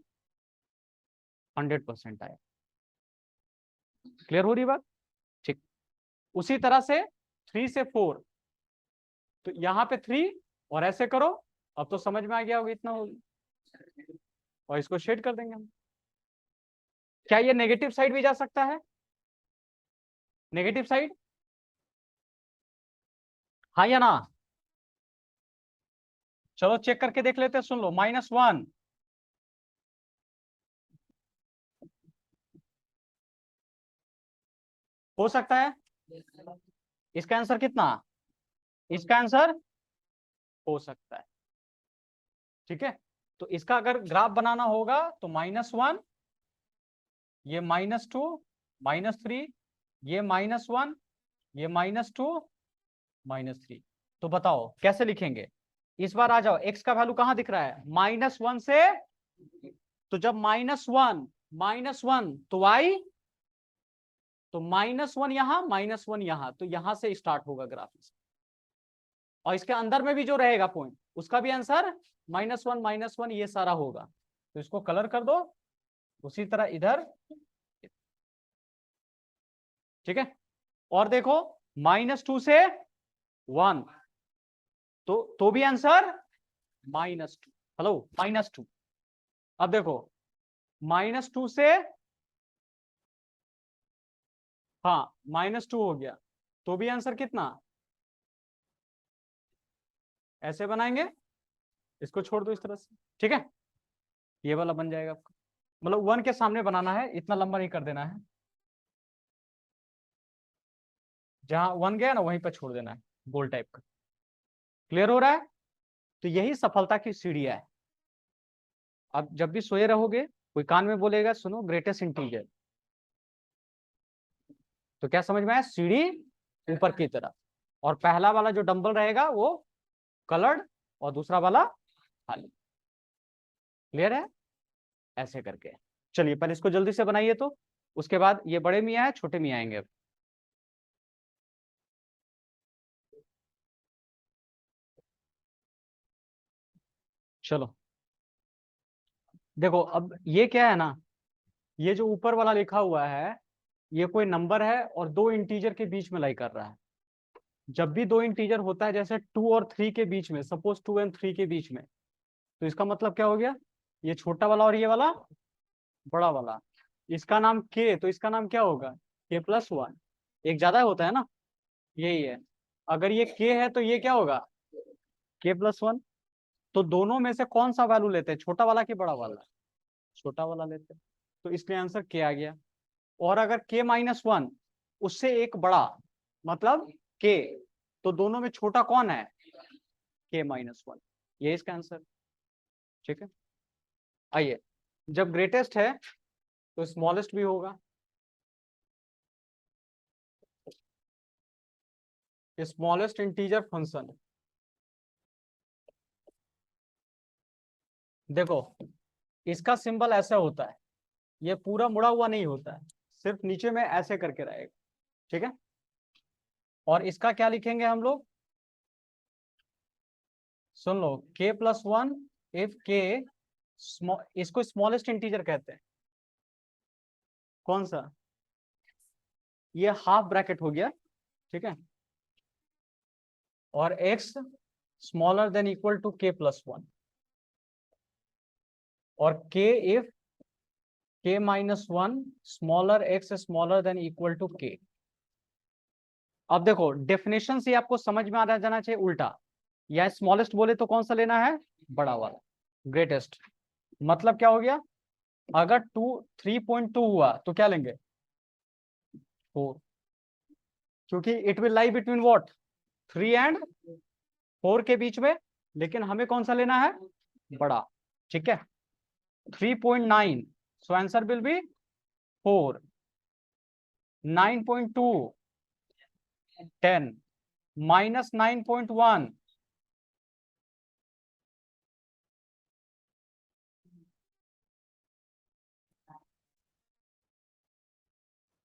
100% आया। क्लियर हो रही बात? ठीक। उसी तरह से 3 से 4, तो यहाँ पे 3, और ऐसे करो, अब तो समझ में आ गया होगा इतना होगी, और इसको शेड कर देंगे हम। क्या ये नेगेटिव साइड भी जा सकता है? नेगेटिव साइड, हाँ या ना? चलो चेक करके देख लेते हैं, सुन लो, -1 हो सकता है। इसका आंसर कितना? इसका आंसर हो सकता है। ठीक है, तो इसका अगर ग्राफ बनाना होगा तो -1, ये -2, -3, ये -1, ये -2, -3। तो बताओ कैसे लिखेंगे? इस बार आ जाओ, x का वैल्यू कहां दिख रहा है? -1 से, तो जब -1, -1 तो y, तो -1 यहां, -1 यहां, तो यहां से स्टार्ट होगा ग्राफ। और इसके अंदर में भी जो रहेगा पॉइंट, उसका भी आंसर -1, -1 ये सारा होगा। तो इसको कलर कर दो उसी तरह इधर। ठीक है, और देखो -2 से 1, तो भी आंसर -2। हेलो, -2। अब देखो -2 से, हाँ -2 हो गया, तो भी आंसर कितना? ऐसे बनाएंगे, इसको छोड़ दो इस तरह से। ठीक है, ये वाला बन जाएगा आपका, मतलब 1 के सामने बनाना है, इतना लंबा नहीं कर देना है, जहां 1 गया ना वहीं पर छोड़ देना है, गोल टाइप का। क्लियर हो रहा है? तो यही सफलता की सीढ़ियां है। अब जब भी सोए रहोगे, कोई कान में बोलेगा सुनो ग्रेटेस्ट इंटीजर, तो क्या समझ में आया? सीढ़ी ऊपर की तरफ, और पहला वाला जो डंबल रहेगा वो कलर्ड, और दूसरा वाला खाली। क्लियर है? ऐसे करके चलिए, पहले इसको जल्दी से बनाइए, तो उसके बाद ये बड़े मियाँ है, छोटे मियाँ आएंगे अब। चलो देखो, अब ये क्या है ना, ये जो ऊपर वाला लिखा हुआ है, ये कोई नंबर है और दो इंटीजर के बीच में लाई कर रहा है। जब भी दो इंटीजर होता है, जैसे 2 और 3 के बीच में, सपोज 2 एंड 3 के बीच में, तो इसका मतलब क्या हो गया? ये छोटा वाला और ये वाला बड़ा वाला, इसका नाम के, तो इसका नाम क्या होगा? k+1। एक ज्यादा होता है ना, यही है। अगर ये k है तो ये क्या होगा? k+1। तो दोनों में से कौन सा वैल्यू लेते हैं, छोटा वाला कि बड़ा वाला? छोटा वाला लेते हैं, तो इसलिए आंसर k आ गया। और अगर k-1 उससे एक बड़ा, मतलब k, तो दोनों में छोटा कौन है? k-1, ये इसका आंसर। ठीक है, आइए, जब ग्रेटेस्ट है तो स्मॉलेस्ट भी होगा। स्मॉलेस्ट इंटीजर फंक्शन, देखो इसका सिंबल ऐसा होता है, ये पूरा मुड़ा हुआ नहीं होता है, सिर्फ नीचे में ऐसे करके रहेगा। ठीक है, और इसका क्या लिखेंगे हम लोग? सुन लो, k+1 इफ k, इसको स्मॉलेस्ट इंटीजर कहते हैं। कौन सा? ये हाफ ब्रैकेट हो गया। ठीक है, और x smaller than equal to k+1, और k if k-1 smaller x smaller than equal to k। अब देखो डेफिनेशन से आपको समझ में आ जाना चाहिए उल्टा, या स्मॉलेस्ट बोले तो कौन सा लेना है? बड़ा वाला। ग्रेटेस्ट मतलब क्या हो गया? अगर 3.2 हुआ तो क्या लेंगे? 4। क्योंकि it will lie between what, 3 और 4 के बीच में, लेकिन हमें कौन सा लेना है, बड़ा। ठीक है, 3.9, सो आंसर विल बी 4, 9.2 10, -9.1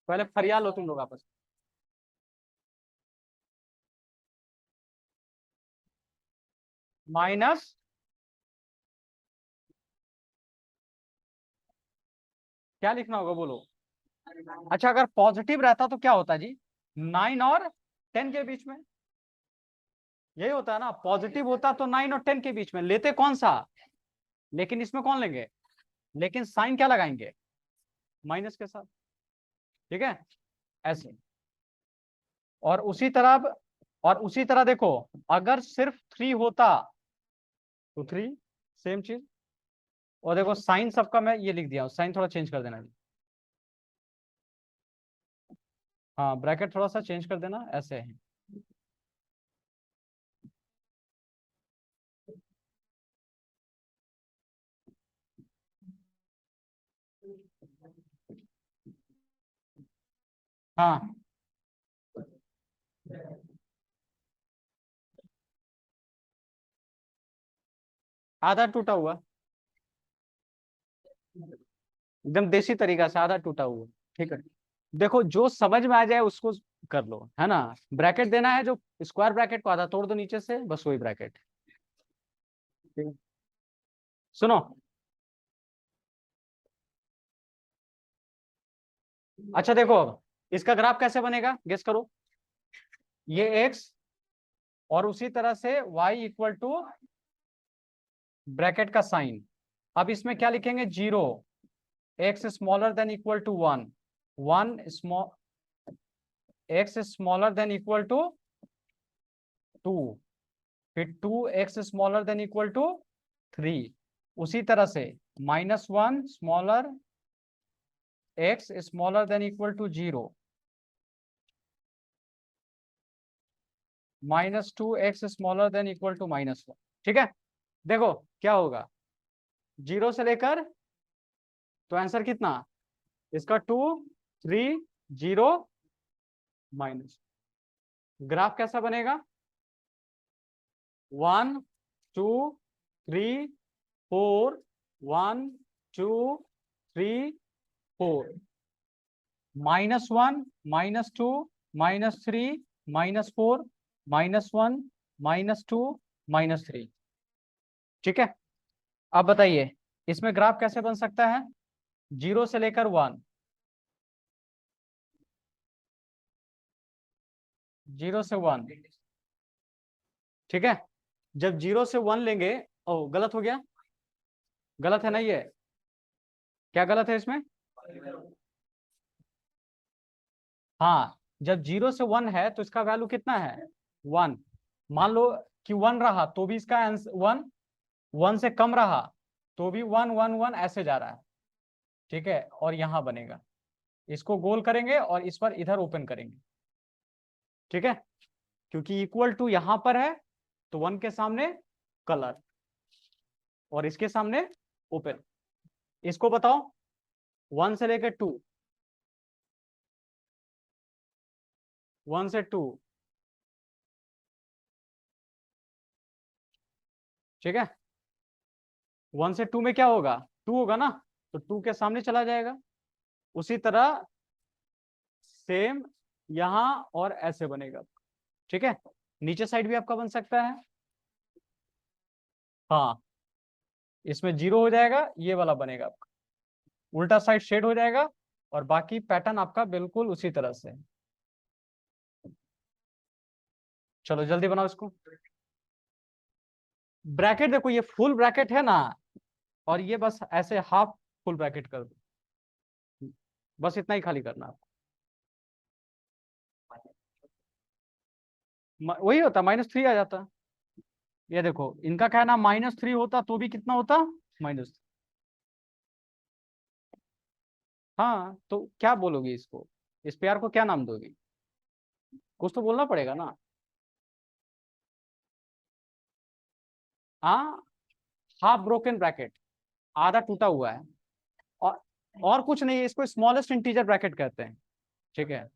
पहले फरियाल लो तुम लोग आपस में। माइनस, क्या लिखना होगा बोलो। अच्छा, अगर पॉजिटिव रहता तो क्या होता जी, 9 और 10 के बीच में, यही होता है ना। पॉजिटिव होता तो 9 और 10 के बीच में लेते, कौन सा, लेकिन इसमें कौन लेंगे, लेकिन साइन क्या लगाएंगे, माइनस के साथ। ठीक है, ऐसे। और उसी तरह देखो, अगर सिर्फ 3 होता तो 3, सेम चीज। और देखो साइन सबका मैं ये लिख दिया हूं, साइन थोड़ा चेंज कर देना जी। हाँ, ब्रैकेट थोड़ा सा चेंज कर देना, ऐसे है। हाँ, आधा टूटा हुआ, एकदम देसी तरीका से आधा टूटा हुआ। ठीक है, देखो जो समझ में आ जाए उसको कर लो, है ना। ब्रैकेट देना है, जो स्क्वायर ब्रैकेट को आधा तोड़ दो नीचे से, बस वही ब्रैकेट। ठीक है? सुनो, अच्छा देखो, इसका ग्राफ कैसे बनेगा, गेस करो। ये एक्स, और उसी तरह से वाई इक्वल टू ब्रैकेट का साइन। अब इसमें क्या लिखेंगे, 0, X smaller than equal to 1, 1 small, X smaller than equal to 2, फिर 2x smaller than equal to 3। उसी तरह से -1 smaller, x smaller than equal to 0, -2x smaller than equal to -1। ठीक है, देखो क्या होगा, 0 से लेकर, तो आंसर कितना इसका, 2, 3, 0, माइनस। ग्राफ कैसा बनेगा, 1, 2, 3, 4, 1, 2, 3, 4, -1, -2, -3, -4, -1, -2, -3। ठीक है, अब बताइए इसमें ग्राफ कैसे बन सकता है, 0 से लेकर 1, 0 से 1। ठीक है, जब 0 से 1 लेंगे, ओ गलत हो गया, गलत है ना ये, क्या गलत है इसमें, हाँ, जब 0 से 1 है तो इसका वैल्यू कितना है, 1। मान लो कि 1 रहा तो भी इसका आंसर 1, 1 से कम रहा तो भी 1, 1, 1 ऐसे जा रहा है। ठीक है, और यहां बनेगा, इसको गोल करेंगे और इस पर इधर ओपन करेंगे। ठीक है, क्योंकि इक्वल टू यहां पर है, तो 1 के सामने कलर, और इसके सामने ओपन। इसको बताओ, 1 से लेकर 2, 1 से 2। ठीक है, 1 से 2 में क्या होगा, 2 होगा ना, तो 2 के सामने चला जाएगा। उसी तरह सेम यहां, और ऐसे बनेगा। ठीक है, नीचे साइड भी आपका बन सकता है। हाँ, इसमें 0 हो जाएगा, ये वाला बनेगा आपका, उल्टा साइड शेड हो जाएगा, और बाकी पैटर्न आपका बिल्कुल उसी तरह से। चलो जल्दी बनाओ इसको। ब्रैकेट देखो, ये फुल ब्रैकेट है ना, और ये बस ऐसे हाफ फुल ब्रैकेट कर दो, बस इतना ही खाली करना आपको। वही होता, -3 आ जाता। ये देखो, इनका क्या है ना, -3 होता तो भी कितना होता, माइनस। हाँ, तो क्या बोलोगे इसको, इस पेयर को क्या नाम दोगे, कुछ तो बोलना पड़ेगा ना। हाँ, हाफ ब्रोकन ब्रैकेट, आधा टूटा हुआ है। और और कुछ नहीं है, इसको स्मॉलेस्ट इंटीजर ब्रैकेट कहते हैं। ठीक है।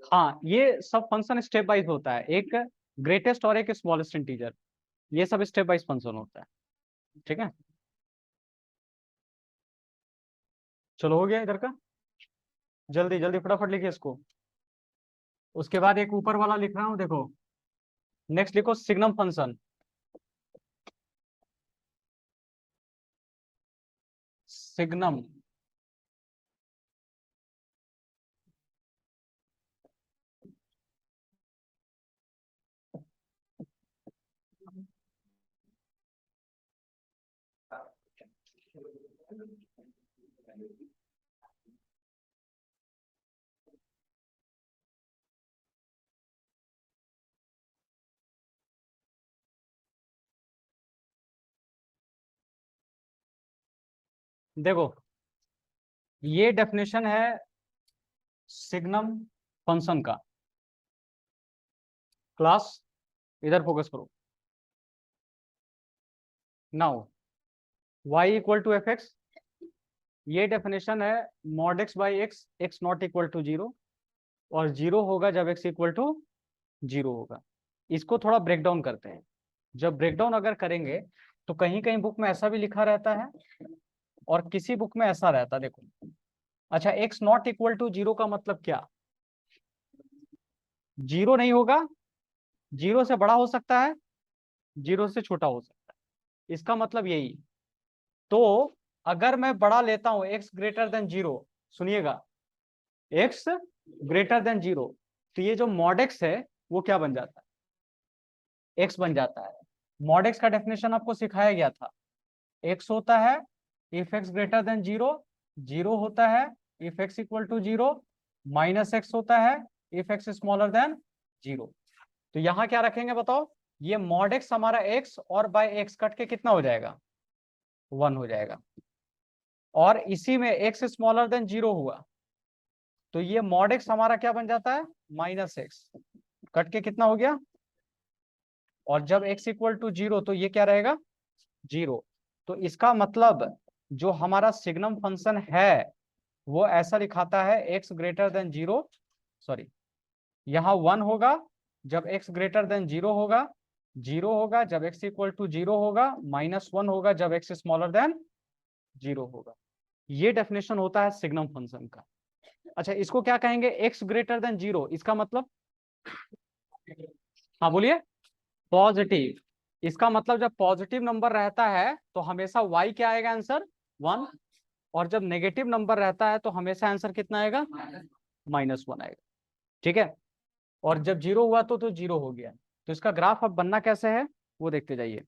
हाँ, ये सब फंक्शन स्टेप वाइज होता है, एक ग्रेटेस्ट और एक स्मॉलेस्ट इंटीजर, ये सब स्टेप वाइज फंक्शन होता है। ठीक है, चलो हो गया इधर का। जल्दी जल्दी फटाफट लिखिए इसको। उसके बाद एक ऊपर वाला लिख रहा हूं, देखो। नेक्स्ट लिखो सिग्नम फंक्शन। सिग्नम। देखो, ये डेफिनेशन है सिग्नम फंक्शन का। क्लास, इधर फोकस करो। Now y equal to F X, ये डेफिनेशन है mod X by X, X not equal to zero, और जीरो होगा जब एक्स इक्वल टू जीरो होगा। इसको थोड़ा ब्रेक डाउन करते हैं। जब ब्रेक डाउन अगर करेंगे तो कहीं कहीं बुक में ऐसा भी लिखा रहता है और किसी बुक में ऐसा रहता है, देखो। अच्छा, X not equal to zero का मतलब क्या? जीरो नहीं होगा, जीरो से बड़ा हो सकता है, जीरो से छोटा हो सकता है, इसका मतलब यही। तो अगर मैं बड़ा लेता हूं एक्स ग्रेटर देन जीरो, सुनिएगा, एक्स ग्रेटर देन जीरो, तो ये जो मॉड एक्स है वो क्या बन जाता है? एक्स बन जाता है। मॉड एक्स का डेफिनेशन आपको सिखाया गया था। एक्स होता है if X greater than zero, zero होता है if X equal to zero, minus X होता है if X smaller than zero. तो यहां क्या रखेंगे बताओ? ये मॉड एक्स हमारा एक्स और बाय एक्स कट के कितना हो जाएगा? वन हो जाएगा। और इसी में एक्स स्मॉलर देन जीरो हुआ तो ये मॉड एक्स हमारा क्या बन जाता है? माइनस एक्स, कट के कितना हो गया? और जब x इक्वल टू जीरो तो ये क्या रहेगा? जीरो। तो इसका मतलब जो हमारा सिग्नम फंक्शन है वो ऐसा दिखाता है, x greater than zero, sorry, यहाँ वन होगा जब x ग्रेटर देन जीरो होगा, जीरो होगा जब x इक्वल टू जीरो होगा, माइनस वन होगा जब x स्मॉलर देन जीरो होगा। ये डेफिनेशन होता है सिग्नम फंक्शन का। अच्छा, इसको क्या कहेंगे? x ग्रेटर देन जीरो, इसका मतलब? हाँ बोलिए। पॉजिटिव। इसका मतलब जब पॉजिटिव नंबर रहता है तो हमेशा y क्या आएगा आंसर? वन। और जब नेगेटिव नंबर रहता है तो हमेशा आंसर कितना आएगा? माइनस वन आएगा। ठीक है। और जब जीरो हुआ तो जीरो हो गया। तो इसका ग्राफ अब बनना कैसे है वो देखते जाइए।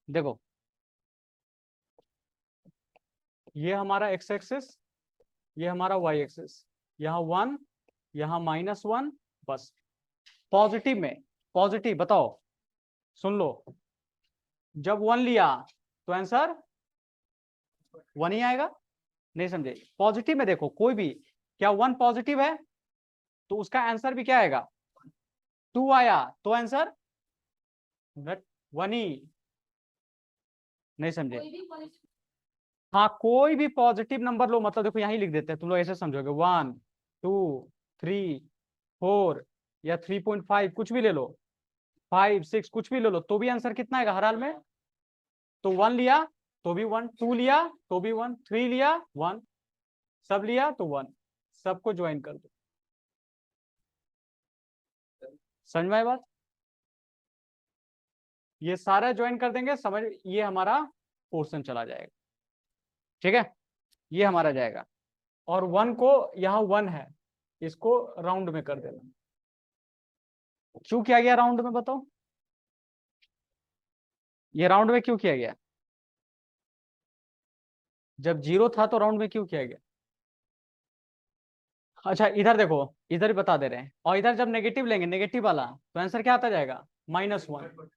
देखो, ये हमारा एक्स एक्सिस, ये हमारा वाई एक्सिस, यहाँ वन, यहाँ माइनस वन, बस। पॉजिटिव में, पॉजिटिव बताओ, सुन लो, जब वन लिया तो आंसर वन ही आएगा। नहीं समझे? पॉजिटिव में देखो, कोई भी, क्या वन पॉजिटिव है तो उसका आंसर भी क्या आएगा? टू आया तो आंसर वन ही। नहीं समझे? हाँ, कोई भी पॉजिटिव नंबर लो, मतलब देखो यहीं लिख देते हैं, तुम लोग ऐसे समझोगे, वन, टू, थ्री, फोर, या 3.5, कुछ भी ले लो, फाइव, सिक्स, कुछ भी ले लो, तो भी आंसर कितना आएगा हर हाल में? तो वन लिया तो भी वन, टू लिया तो भी वन, थ्री लिया वन, सब लिया तो वन। सबको ज्वाइन कर दो। समझ में आई बात? ये सारा ज्वाइन कर देंगे, समझ, ये हमारा पोर्शन चला जाएगा। ठीक है, ये हमारा जाएगा। और वन को, यहाँ वन है, इसको राउंड में कर देना। क्यों किया गया राउंड में बताओ? ये राउंड में क्यों किया गया? जब जीरो था तो राउंड में क्यों किया गया? अच्छा, इधर देखो, इधर ही बता दे रहे हैं, और इधर जब नेगेटिव लेंगे, नेगेटिव वाला, तो आंसर क्या आता जाएगा? Minus one.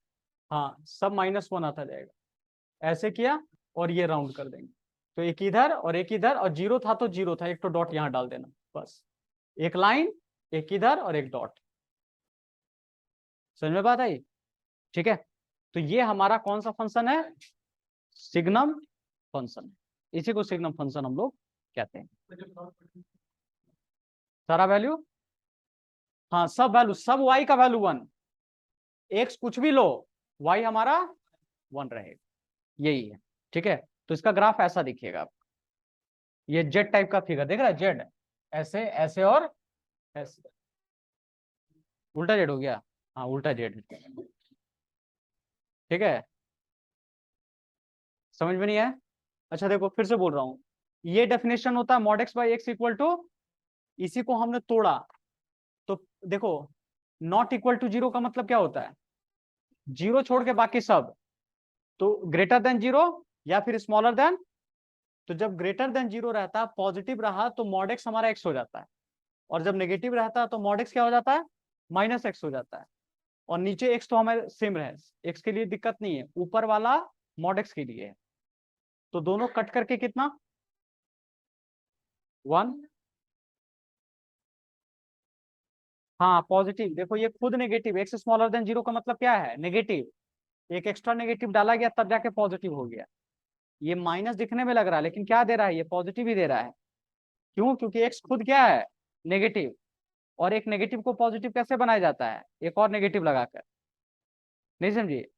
हाँ, सब माइनस वन आता जाएगा। ऐसे किया और ये राउंड कर देंगे, तो एक इधर और एक इधर, और जीरो था तो जीरो था, एक तो डॉट यहाँ डाल देना बस, एक लाइन, एक इधर और एक डॉट। समझ में बात आई? ठीक है, तो ये हमारा कौन सा फंक्शन है? Signum function. इसी को सिग्नम फंक्शन हम लोग कहते हैं। सारा वैल्यू, हाँ सब वैल्यू, सब y का वैल्यू 1, x कुछ भी लो, y हमारा 1 रहेगा, यही है। ठीक है, तो इसका ग्राफ ऐसा दिखेगा। ये जेड टाइप का फिगर देख रहा है, जेड ऐसे ऐसे और ऐसे, उल्टा जेड हो गया, हाँ उल्टा जेड। ठीक है, समझ में नहीं आया? अच्छा देखो फिर से बोल रहा हूं, ये डेफिनेशन होता है mod X by X equal to, इसी को हमने तोड़ा तो देखो, नॉट इक्वल टू जीरो का मतलब क्या होता है? जीरो छोड़ के बाकी सब, तो ग्रेटर देन जीरो या फिर स्मॉलर देन, तो जब ग्रेटर देन जीरो रहता है, पॉजिटिव रहा तो मॉड एक्स हमारा एक्स हो जाता है, और जब नेगेटिव रहता है तो मॉड एक्स क्या हो जाता है? माइनस एक्स हो जाता है। और नीचे एक्स तो हमारे सेम रहे, एक्स के लिए दिक्कत नहीं है, ऊपर वाला मॉड एक्स के लिए है, तो दोनों कट करके कितना? 1। हाँ पॉजिटिव, देखो ये खुद negative, x smaller than zero का मतलब क्या है? नेगेटिव, एक एक्स्ट्रा नेगेटिव डाला गया तब जाके पॉजिटिव हो गया। ये माइनस दिखने में लग रहा है लेकिन क्या दे रहा है? ये पॉजिटिव ही दे रहा है। क्यों? क्योंकि एक्स खुद क्या है? नेगेटिव, और एक नेगेटिव को पॉजिटिव कैसे बनाया जाता है? एक और नेगेटिव लगाकर। नहीं समझिए,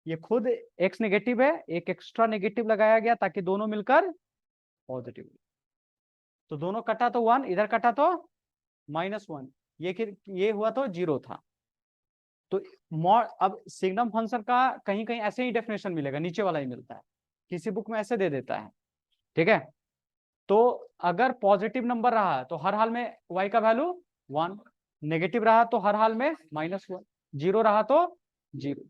ये खुद एक्स नेगेटिव है, एक एक्स्ट्रा नेगेटिव लगाया गया ताकि दोनों मिलकर पॉजिटिव, तो दोनों कटा तो 1, इधर कटा तो -1, ये हुआ तो जीरो था। तो अब सिग्नम फंक्शन का कहीं कहीं ऐसे ही डेफिनेशन मिलेगा, नीचे वाला ही मिलता है, किसी बुक में ऐसे दे देता है। ठीक है, तो अगर पॉजिटिव नंबर रहा तो हर हाल में y का वैल्यू 1, नेगेटिव रहा तो हर हाल में -1, जीरो रहा तो जीरो।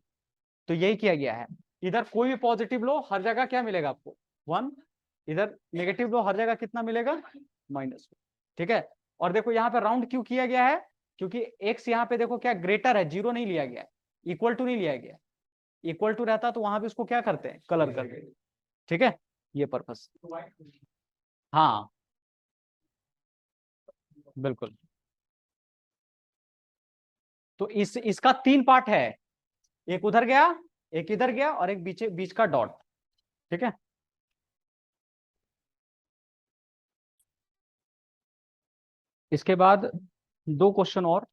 तो यही किया गया है, इधर कोई भी पॉजिटिव लो हर जगह क्या मिलेगा आपको? 1, इधर नेगेटिव लो हर जगह कितना मिलेगा? -1। ठीक है, और देखो यहाँ पे राउंड क्यों किया गया है? क्योंकि x यहाँ पे देखो क्या ग्रेटर है, जीरो नहीं लिया गया, इक्वल टू नहीं लिया गया, इक्वल टू रहता तो वहां पे उसको क्या करते हैं? कलर कर देते। ठीक है, ये पर्पस। हाँ बिल्कुल, तो इसका 3 पार्ट है, एक उधर गया, एक इधर गया, और एक बीच बीच का डॉट। ठीक है, इसके बाद दो क्वेश्चन और,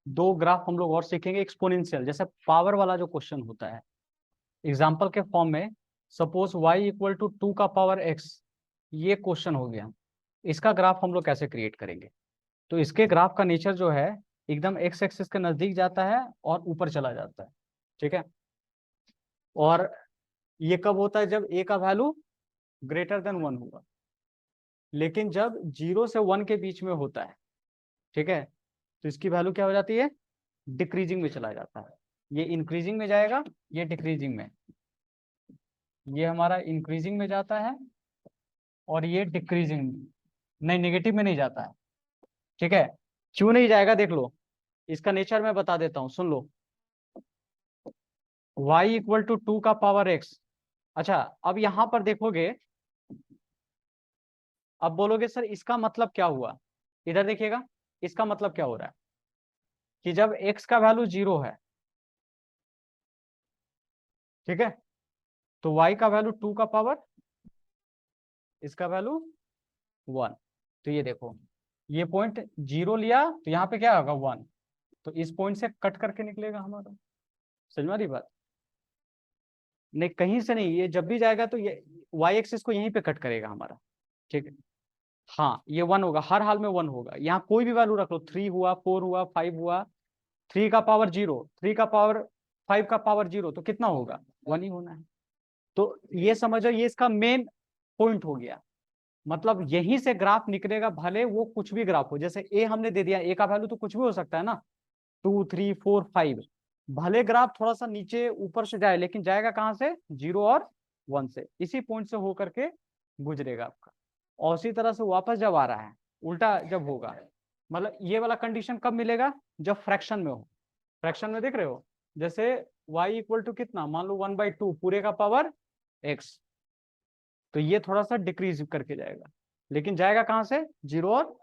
दो ग्राफ हम लोग और सीखेंगे एक्सपोनेंशियल, जैसे पावर वाला जो क्वेश्चन होता है एग्जाम्पल के फॉर्म में। सपोज y इक्वल टू 2 का पावर x, ये क्वेश्चन हो गया, इसका ग्राफ हम लोग कैसे क्रिएट करेंगे? तो इसके ग्राफ का नेचर जो है, एकदम x एक्सिस के नजदीक जाता है और ऊपर चला जाता है। ठीक है, और ये कब होता है? जब a का वैल्यू ग्रेटर देन 1 होगा, लेकिन जब 0 से 1 के बीच में होता है, ठीक है, तो इसकी वैल्यू क्या हो जाती है? डिक्रीजिंग में चला जाता है। ये इंक्रीजिंग में जाएगा, ये डिक्रीजिंग में, ये हमारा इंक्रीजिंग में जाता है, और ये डिक्रीजिंग, नहीं नेगेटिव में नहीं जाता है। ठीक है, क्यों नहीं जाएगा देख लो, इसका नेचर मैं बता देता हूं, सुन लो। y इक्वल टू 2 का पावर x, अच्छा अब यहां पर देखोगे, अब बोलोगे सर इसका मतलब क्या हुआ? इधर देखिएगा, इसका मतलब क्या हो रहा है कि जब x का वैल्यू 0 है, ठीक है, तो y का वैल्यू 2 का पावर, इसका वैल्यू 1, तो ये देखो, ये पॉइंट 0 लिया तो यहाँ पे क्या होगा? 1, तो इस पॉइंट से कट करके निकलेगा हमारा। समझ में आ रही बात? नहीं कहीं से नहीं, ये जब भी जाएगा तो ये y एक्सिस को यहीं पे कट करेगा हमारा। ठीक है, हाँ ये 1 होगा, हर हाल में 1 होगा, यहाँ कोई भी वैल्यू रख लो, 3 हुआ, 4 हुआ, 5 हुआ, 3 का पावर 0, 3 का पावर 5 का पावर 0, तो कितना होगा? 1 ही होना है। तो ये समझो, ये इसका मेन पॉइंट हो गया, मतलब यहीं से ग्राफ निकलेगा, भले वो कुछ भी ग्राफ हो, जैसे ए हमने दे दिया, ए का वैल्यू तो कुछ भी हो सकता है ना, 2, 3, 4, 5, भले ग्राफ थोड़ा सा नीचे ऊपर से जाए लेकिन जाएगा कहाँ से? 0 और 1 से, इसी पॉइंट से होकर के गुजरेगा आपका। और उसी तरह से वापस जब आ रहा है, उल्टा जब होगा, मतलब ये वाला कंडीशन कब मिलेगा? जब फ्रैक्शन में हो। फ्रैक्शन में देख रहे हो, जैसे y इक्वल टू कितना, मान लो 1/2 पूरे का पावर एक्स, तो ये थोड़ा सा डिक्रीज करके जाएगा, लेकिन जाएगा कहां से, 0 और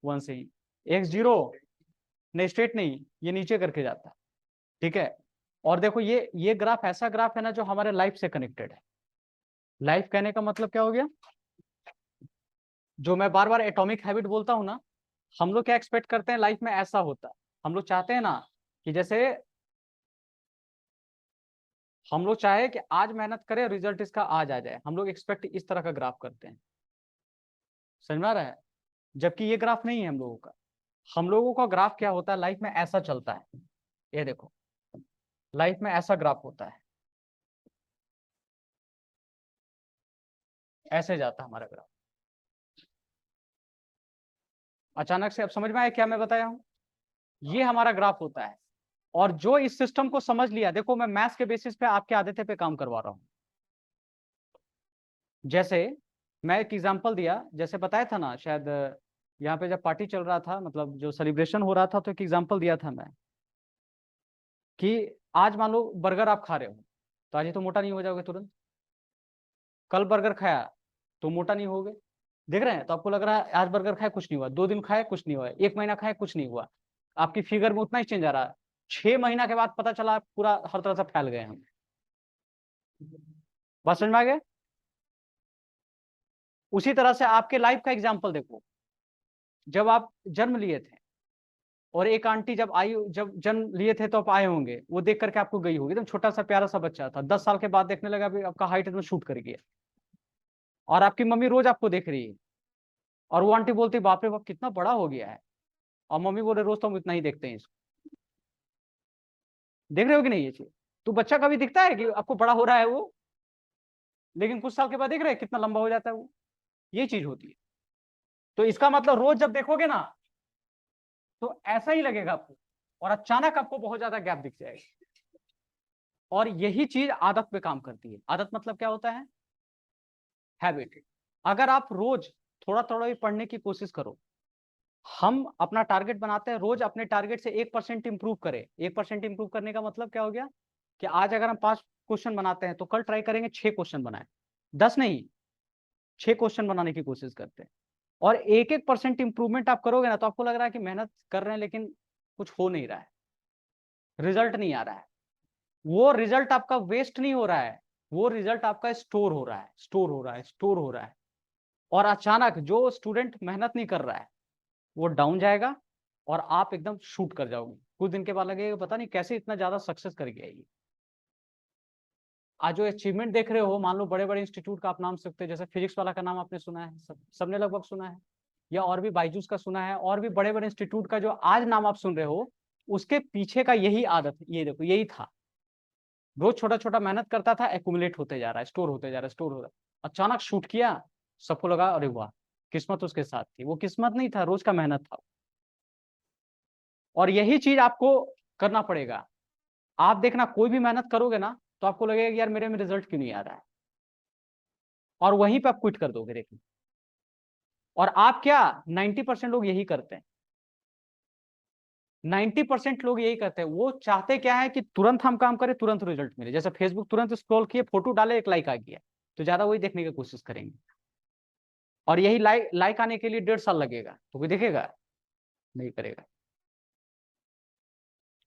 1 से ही। एक्स 0 नहीं, स्ट्रेट नहीं, ये नीचे करके जाता है, ठीक है। और देखो ये ग्राफ ऐसा ग्राफ है ना जो हमारे लाइफ से कनेक्टेड है। लाइफ कहने का मतलब क्या हो गया, जो मैं बार बार एटॉमिक हैबिट बोलता हूं ना, हम लोग क्या एक्सपेक्ट करते हैं लाइफ में ऐसा होता है। हम लोग चाहते हैं ना कि जैसे हम लोग चाहे कि आज मेहनत करें, रिजल्ट इसका आज आ जाए, हम लोग एक्सपेक्ट इस तरह का ग्राफ करते हैं, समझ में आ रहा है। जबकि ये ग्राफ नहीं है हम लोगों का। हम लोगों का ग्राफ क्या होता है, लाइफ में ऐसा चलता है, ये देखो, लाइफ में ऐसा ग्राफ होता है, ऐसे जाता है हमारा ग्राफ। अचानक से अब समझ में आया क्या मैं बताया हूं, ये हमारा ग्राफ होता है। और जो इस सिस्टम को समझ लिया, देखो मैं मैथ्स के बेसिस पे आपके आदतें पे काम करवा रहा हूं। जैसे मैं एक एग्जांपल दिया, जैसे बताया था ना शायद, यहाँ पे जब पार्टी चल रहा था, मतलब जो सेलिब्रेशन हो रहा था, तो एक एग्जांपल दिया था मैं कि आज मान लो बर्गर आप खा रहे हो, तो आज ही तो मोटा नहीं हो जाओगे तुरंत। कल बर्गर खाया तो मोटा नहीं होगे, देख रहे हैं। तो आपको लग रहा है आज बर्गर खाए कुछ नहीं हुआ, 2 दिन खाए कुछ नहीं हुआ, 1 महीना खाए कुछ नहीं हुआ, आपकी फिगर में उतना ही चेंज आ रहा है। 6 महीना के बाद पता चला पूरा हर तरह से फैल गए हम। बात समझ में आ गया। उसी तरह से आपके लाइफ का एग्जाम्पल देखो, जब आप जन्म लिए थे और एक आंटी जब आई, जब जन्म लिए थे तो आप आए होंगे, वो देख करके आपको गई होगी, एकदम छोटा सा प्यारा सा बच्चा था, 10 साल के बाद देखने लगा भी आपका हाइट एकदम शूट कर गया, और आपकी मम्मी रोज आपको देख रही है, और वो आंटी बोलती बाप रे बाप कितना बड़ा हो गया है, और मम्मी बोले रोज तो हम इतना ही देखते हैं इसको। देख रहे हो कि नहीं ये चीज। तो बच्चा कभी दिखता है कि आपको बड़ा हो रहा है वो, लेकिन कुछ साल के बाद देख रहे हैं कितना लंबा हो जाता है वो, ये चीज होती है। तो इसका मतलब रोज जब देखोगे ना तो ऐसा ही लगेगा आपको, और अचानक आपको बहुत ज्यादा गैप दिख जाएगा। और यही चीज आदत पे काम करती है। आदत मतलब क्या होता है, हैबिट। अगर आप रोज थोड़ा थोड़ा भी पढ़ने की कोशिश करो, हम अपना टारगेट बनाते हैं रोज अपने टारगेट से 1% इंप्रूव करें। 1% इंप्रूव करने का मतलब क्या हो गया कि आज अगर हम 5 क्वेश्चन बनाते हैं तो कल ट्राई करेंगे 6 क्वेश्चन बनाए, 10 नहीं, 6 क्वेश्चन बनाने की कोशिश करते हैं। और 1-1% इंप्रूवमेंट आप करोगे ना, तो आपको लग रहा है कि मेहनत कर रहे हैं लेकिन कुछ हो नहीं रहा है, रिजल्ट नहीं आ रहा है। वो रिजल्ट आपका वेस्ट नहीं हो रहा है, वो रिजल्ट आपका स्टोर हो रहा है, स्टोर हो रहा है, स्टोर हो रहा है। और अचानक जो स्टूडेंट मेहनत नहीं कर रहा है वो डाउन जाएगा, और आप एकदम शूट कर जाओगे। कुछ दिन के बाद लगेगा पता नहीं कैसे इतना ज्यादा सक्सेस कर गया ये। आज जो अचीवमेंट देख रहे हो, मान लो बड़े बड़े इंस्टीट्यूट का आप नाम सकते हो, जैसे फिजिक्स वाला का नाम आपने सुना है, सबने लगभग सुना है, या और भी बायजूस का सुना है, और भी बड़े बड़े इंस्टीट्यूट का जो आज नाम आप सुन रहे हो, उसके पीछे का यही आदत, ये देखो यही था। रोज छोटा छोटा मेहनत करता था, एक्यूमुलेट होते जा रहा है, स्टोर होते जा रहा है, स्टोर हो रहा है। अचानक शूट किया, सबको लगा अरे वाह, किस्मत उसके साथ थी। वो किस्मत नहीं था, रोज का मेहनत था। और यही चीज आपको करना पड़ेगा। आप देखना कोई भी मेहनत करोगे ना तो आपको लगेगा कि यार मेरे में रिजल्ट क्यों नहीं आ रहा है, और वहीं पे आप क्विट कर दोगे, देखिए। और आप क्या, 90% लोग यही करते हैं। 90% लोग यही करते हैं। वो चाहते क्या है कि तुरंत हम काम करें, तुरंत रिजल्ट मिले। जैसे फेसबुक, तुरंत स्क्रॉल किए, फोटो डाले, एक लाइक आ गया, तो ज्यादा वही देखने की कोशिश करेंगे। और यही लाइक लाइक आने के लिए 1.5 साल लगेगा, तो कोई देखेगा नहीं, करेगा।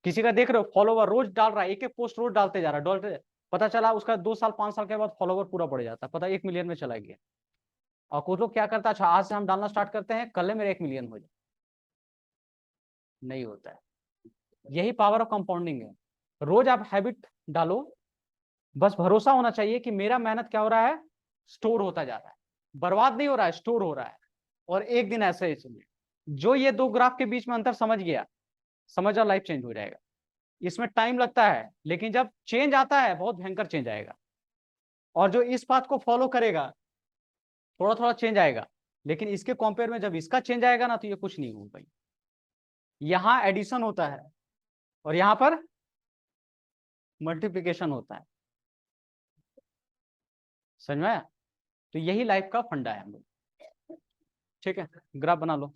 किसी का देख रहे हो फॉलोवर रोज डाल रहा है, एक एक पोस्ट रोज डालते जा रहा है, डालते, पता चला उसका 2 साल 5 साल के बाद फॉलोवर पूरा बढ़ जाता है, पता 1 मिलियन में चला गया। और कुछ लोग क्या करता है, अच्छा आज से हम डालना स्टार्ट करते हैं, कल मेरे 1 मिलियन हो जाए, नहीं होता है। यही पावर ऑफ कंपाउंडिंग है। रोज आप हैबिट डालो, बस भरोसा होना चाहिए कि मेरा मेहनत क्या हो रहा है, स्टोर होता जा रहा है, बर्बाद नहीं हो रहा है, स्टोर हो रहा है। और एक दिन ऐसे ही चलिए, जो ये 2 ग्राफ के बीच में अंतर समझ गया, समझ, और लाइफ चेंज हो जाएगा। इसमें टाइम लगता है, लेकिन जब चेंज आता है बहुत भयंकर चेंज आएगा। और जो इस बात को फॉलो करेगा, थोड़ा थोड़ा चेंज आएगा, लेकिन इसके कंपेयर में जब इसका चेंज आएगा ना, तो ये कुछ नहीं होगा भाई। यहाँ एडिशन होता है और यहाँ पर मल्टीप्लीकेशन होता है, समझ में आया? तो यही लाइफ का फंडा है हम लोग। ठीक है, ग्राफ बना लो।